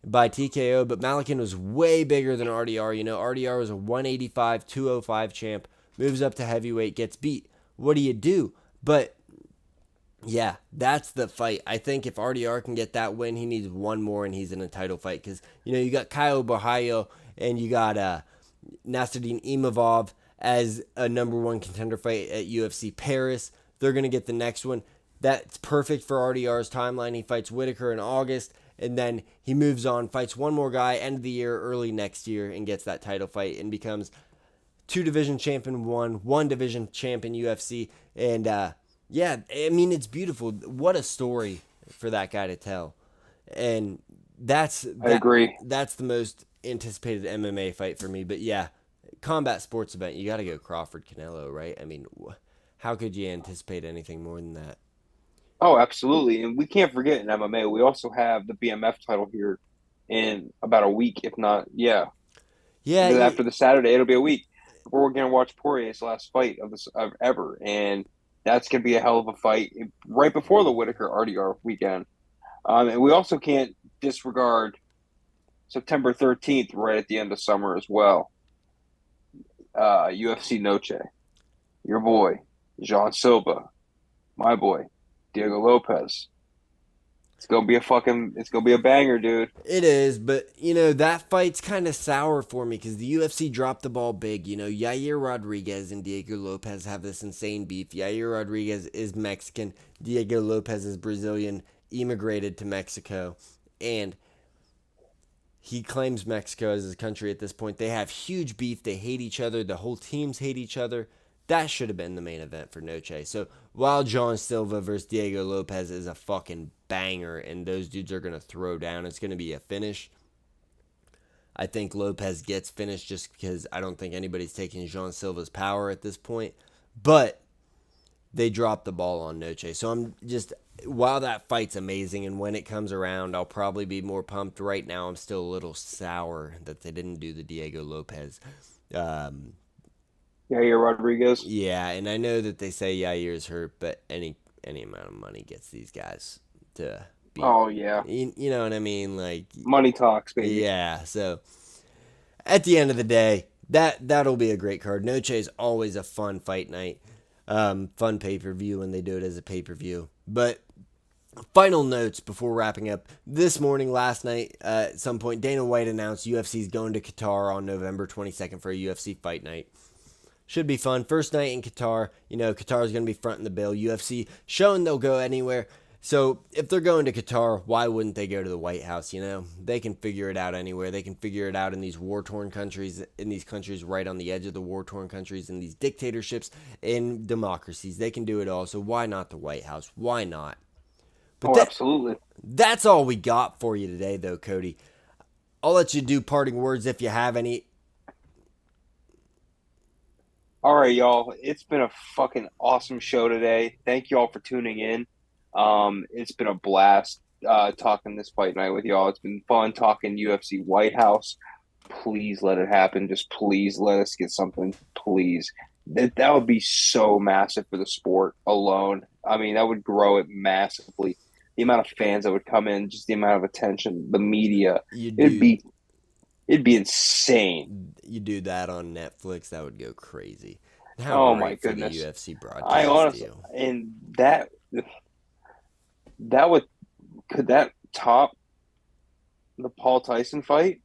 by TKO, but Malakin was way bigger than RDR. You know, RDR was a 185, 205 champ, moves up to heavyweight, gets beat. What do you do? But yeah, that's the fight. I think if RDR can get that win, he needs one more and he's in a title fight. Because, you know, you got Kyle Borralho and you got Nasruddin Imavov as a number 1 contender fight at UFC Paris. They're going to get the next one. That's perfect for RDR's timeline. He fights Whittaker in August, and then he moves on, fights one more guy, end of the year, early next year, and gets that title fight and becomes 2 division champion, 1 division champion UFC. And, yeah, I mean, it's beautiful. What a story for that guy to tell. And I agree. That's the most anticipated MMA fight for me. But yeah, combat sports event, you got to go Crawford Canelo, right? I mean, how could you anticipate anything more than that? Oh, absolutely. And we can't forget in MMA, we also have the BMF title here in about a week, if not, yeah. Yeah, After the Saturday, it'll be a week before we're going to watch Poirier's last fight of ever. And that's going to be a hell of a fight right before the Whittaker RDR weekend. And we also can't disregard September 13th, right at the end of summer as well. UFC Noche, your boy, Jean Silva, my boy, Diego Lopez. It's gonna be a banger, dude. it is, but you know that fight's kind of sour for me because the UFC dropped the ball big. You know, Yair Rodriguez and Diego Lopez have this insane beef. Yair Rodriguez is Mexican, Diego Lopez is Brazilian, immigrated to Mexico, and he claims Mexico as his country at this point. They have huge beef. They hate each other. The whole teams hate each other. That should have been the main event for Noche. So while John Silva versus Diego Lopez is a fucking banger and those dudes are going to throw down, it's going to be a finish. I think Lopez gets finished just because I don't think anybody's taking John Silva's power at this point. But they dropped the ball on Noche. So I'm just, while that fight's amazing and when it comes around, I'll probably be more pumped. Right now, I'm still a little sour that they didn't do the Diego Lopez. Yair Rodriguez. Yeah, and I know that they say Yair's hurt, but any amount of money gets these guys to be. Oh yeah, You know what I mean? Like, money talks, baby. yeah. So at the end of the day, that'll be a great card. Noche is always a fun fight night, fun pay-per-view when they do it as a pay-per-view. But final notes before wrapping up. This morning, last night, at some point, Dana White announced UFC's going to Qatar on November 22nd for a UFC fight night. Should be fun. First night in Qatar. You know, Qatar is going to be fronting the bill. UFC showing they'll go anywhere. So if they're going to Qatar, why wouldn't they go to the White House? You know, they can figure it out anywhere. They can figure it out in these war-torn countries, in these countries right on the edge of the war-torn countries, in these dictatorships, in democracies. They can do it all. So why not the White House? Why not? But Absolutely. That's all we got for you today, though, Cody. I'll let you do parting words if you have any. All right, y'all. It's been a fucking awesome show today. Thank y'all for tuning in. It's been a blast talking this fight night with y'all. It's been fun talking UFC White House. Please let it happen. Just please let us get something. Please. That would be so massive for the sport alone. I mean, that would grow it massively. The amount of fans that would come in, just the amount of attention, the media. It'd be insane. You do that on Netflix, that would go crazy. Oh my goodness! The UFC broadcast. I honestly, and that would, could that top the Paul Tyson fight?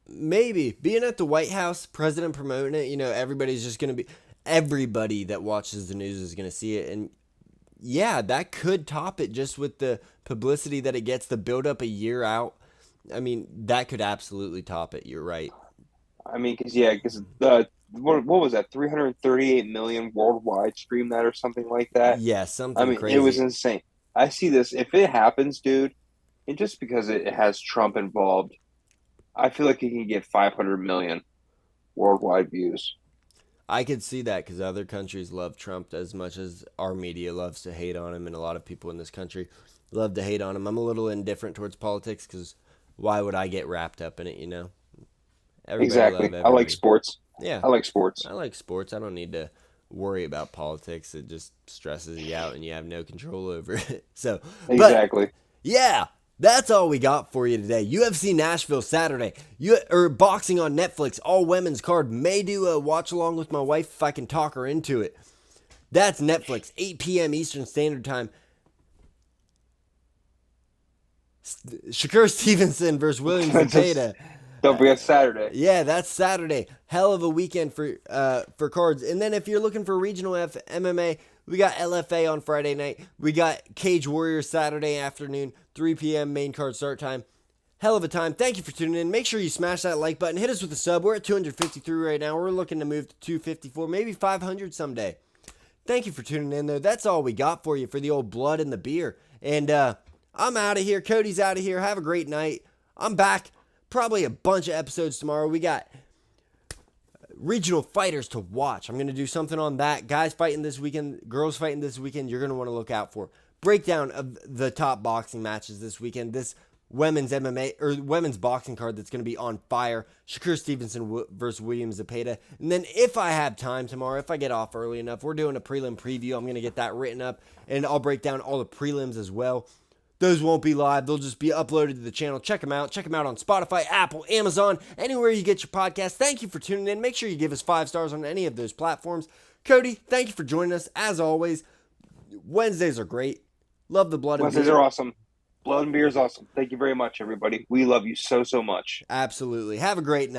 Maybe being at the White House, president promoting it. You know, everybody that watches the news is gonna see it, and yeah, that could top it just with the publicity that it gets, the build up a year out. I mean, that could absolutely top it. You're right. I mean, because the what was that? 338 million worldwide stream that or something like that. Yeah, something. I mean, crazy. It was insane. I see this. If it happens, dude, and just because it has Trump involved, I feel like it can get 500 million worldwide views. I could see that because other countries love Trump as much as our media loves to hate on him, and a lot of people in this country love to hate on him. I'm a little indifferent towards politics because why would I get wrapped up in it, you know? Everybody love Exactly. I like everybody. sports. Yeah, I like sports. I like sports. I don't need to worry about politics. It just stresses you out and you have no control over it. So, but Exactly. yeah, that's all we got for you today. UFC Nashville Saturday. Boxing on Netflix. All women's card. May do a watch along with my wife if I can talk her into it. That's Netflix. 8 p.m. Eastern Standard Time. Shakur Stevenson versus Williams Zepeda. Don't forget Saturday. Yeah, that's Saturday. Hell of a weekend for cards. And then if you're looking for regional MMA, we got LFA on Friday night. We got Cage Warriors Saturday afternoon, 3 p.m. main card start time. Hell of a time. Thank you for tuning in. Make sure you smash that like button. Hit us with a sub. We're at 253 right now. We're looking to move to 254, maybe 500 someday. Thank you for tuning in, though. That's all we got for you for the old blood and the beer. And I'm out of here. Cody's out of here. Have a great night. I'm back. Probably a bunch of episodes tomorrow. We got regional fighters to watch. I'm going to do something on that. Guys fighting this weekend, girls fighting this weekend, you're going to want to look out for. Breakdown of the top boxing matches this weekend. This women's MMA or women's boxing card that's going to be on fire. Shakur Stevenson versus William Zepeda. And then if I have time tomorrow, if I get off early enough, we're doing a prelim preview. I'm going to get that written up and I'll break down all the prelims as well. Those won't be live. They'll just be uploaded to the channel. Check them out. Check them out on Spotify, Apple, Amazon, anywhere you get your podcast. Thank you for tuning in. Make sure you give us 5 stars on any of those platforms. Cody, thank you for joining us. As always, Wednesdays are great. Love the blood and beer. Wednesdays are awesome. Blood and beer is awesome. Thank you very much, everybody. We love you so, so much. Absolutely. Have a great night.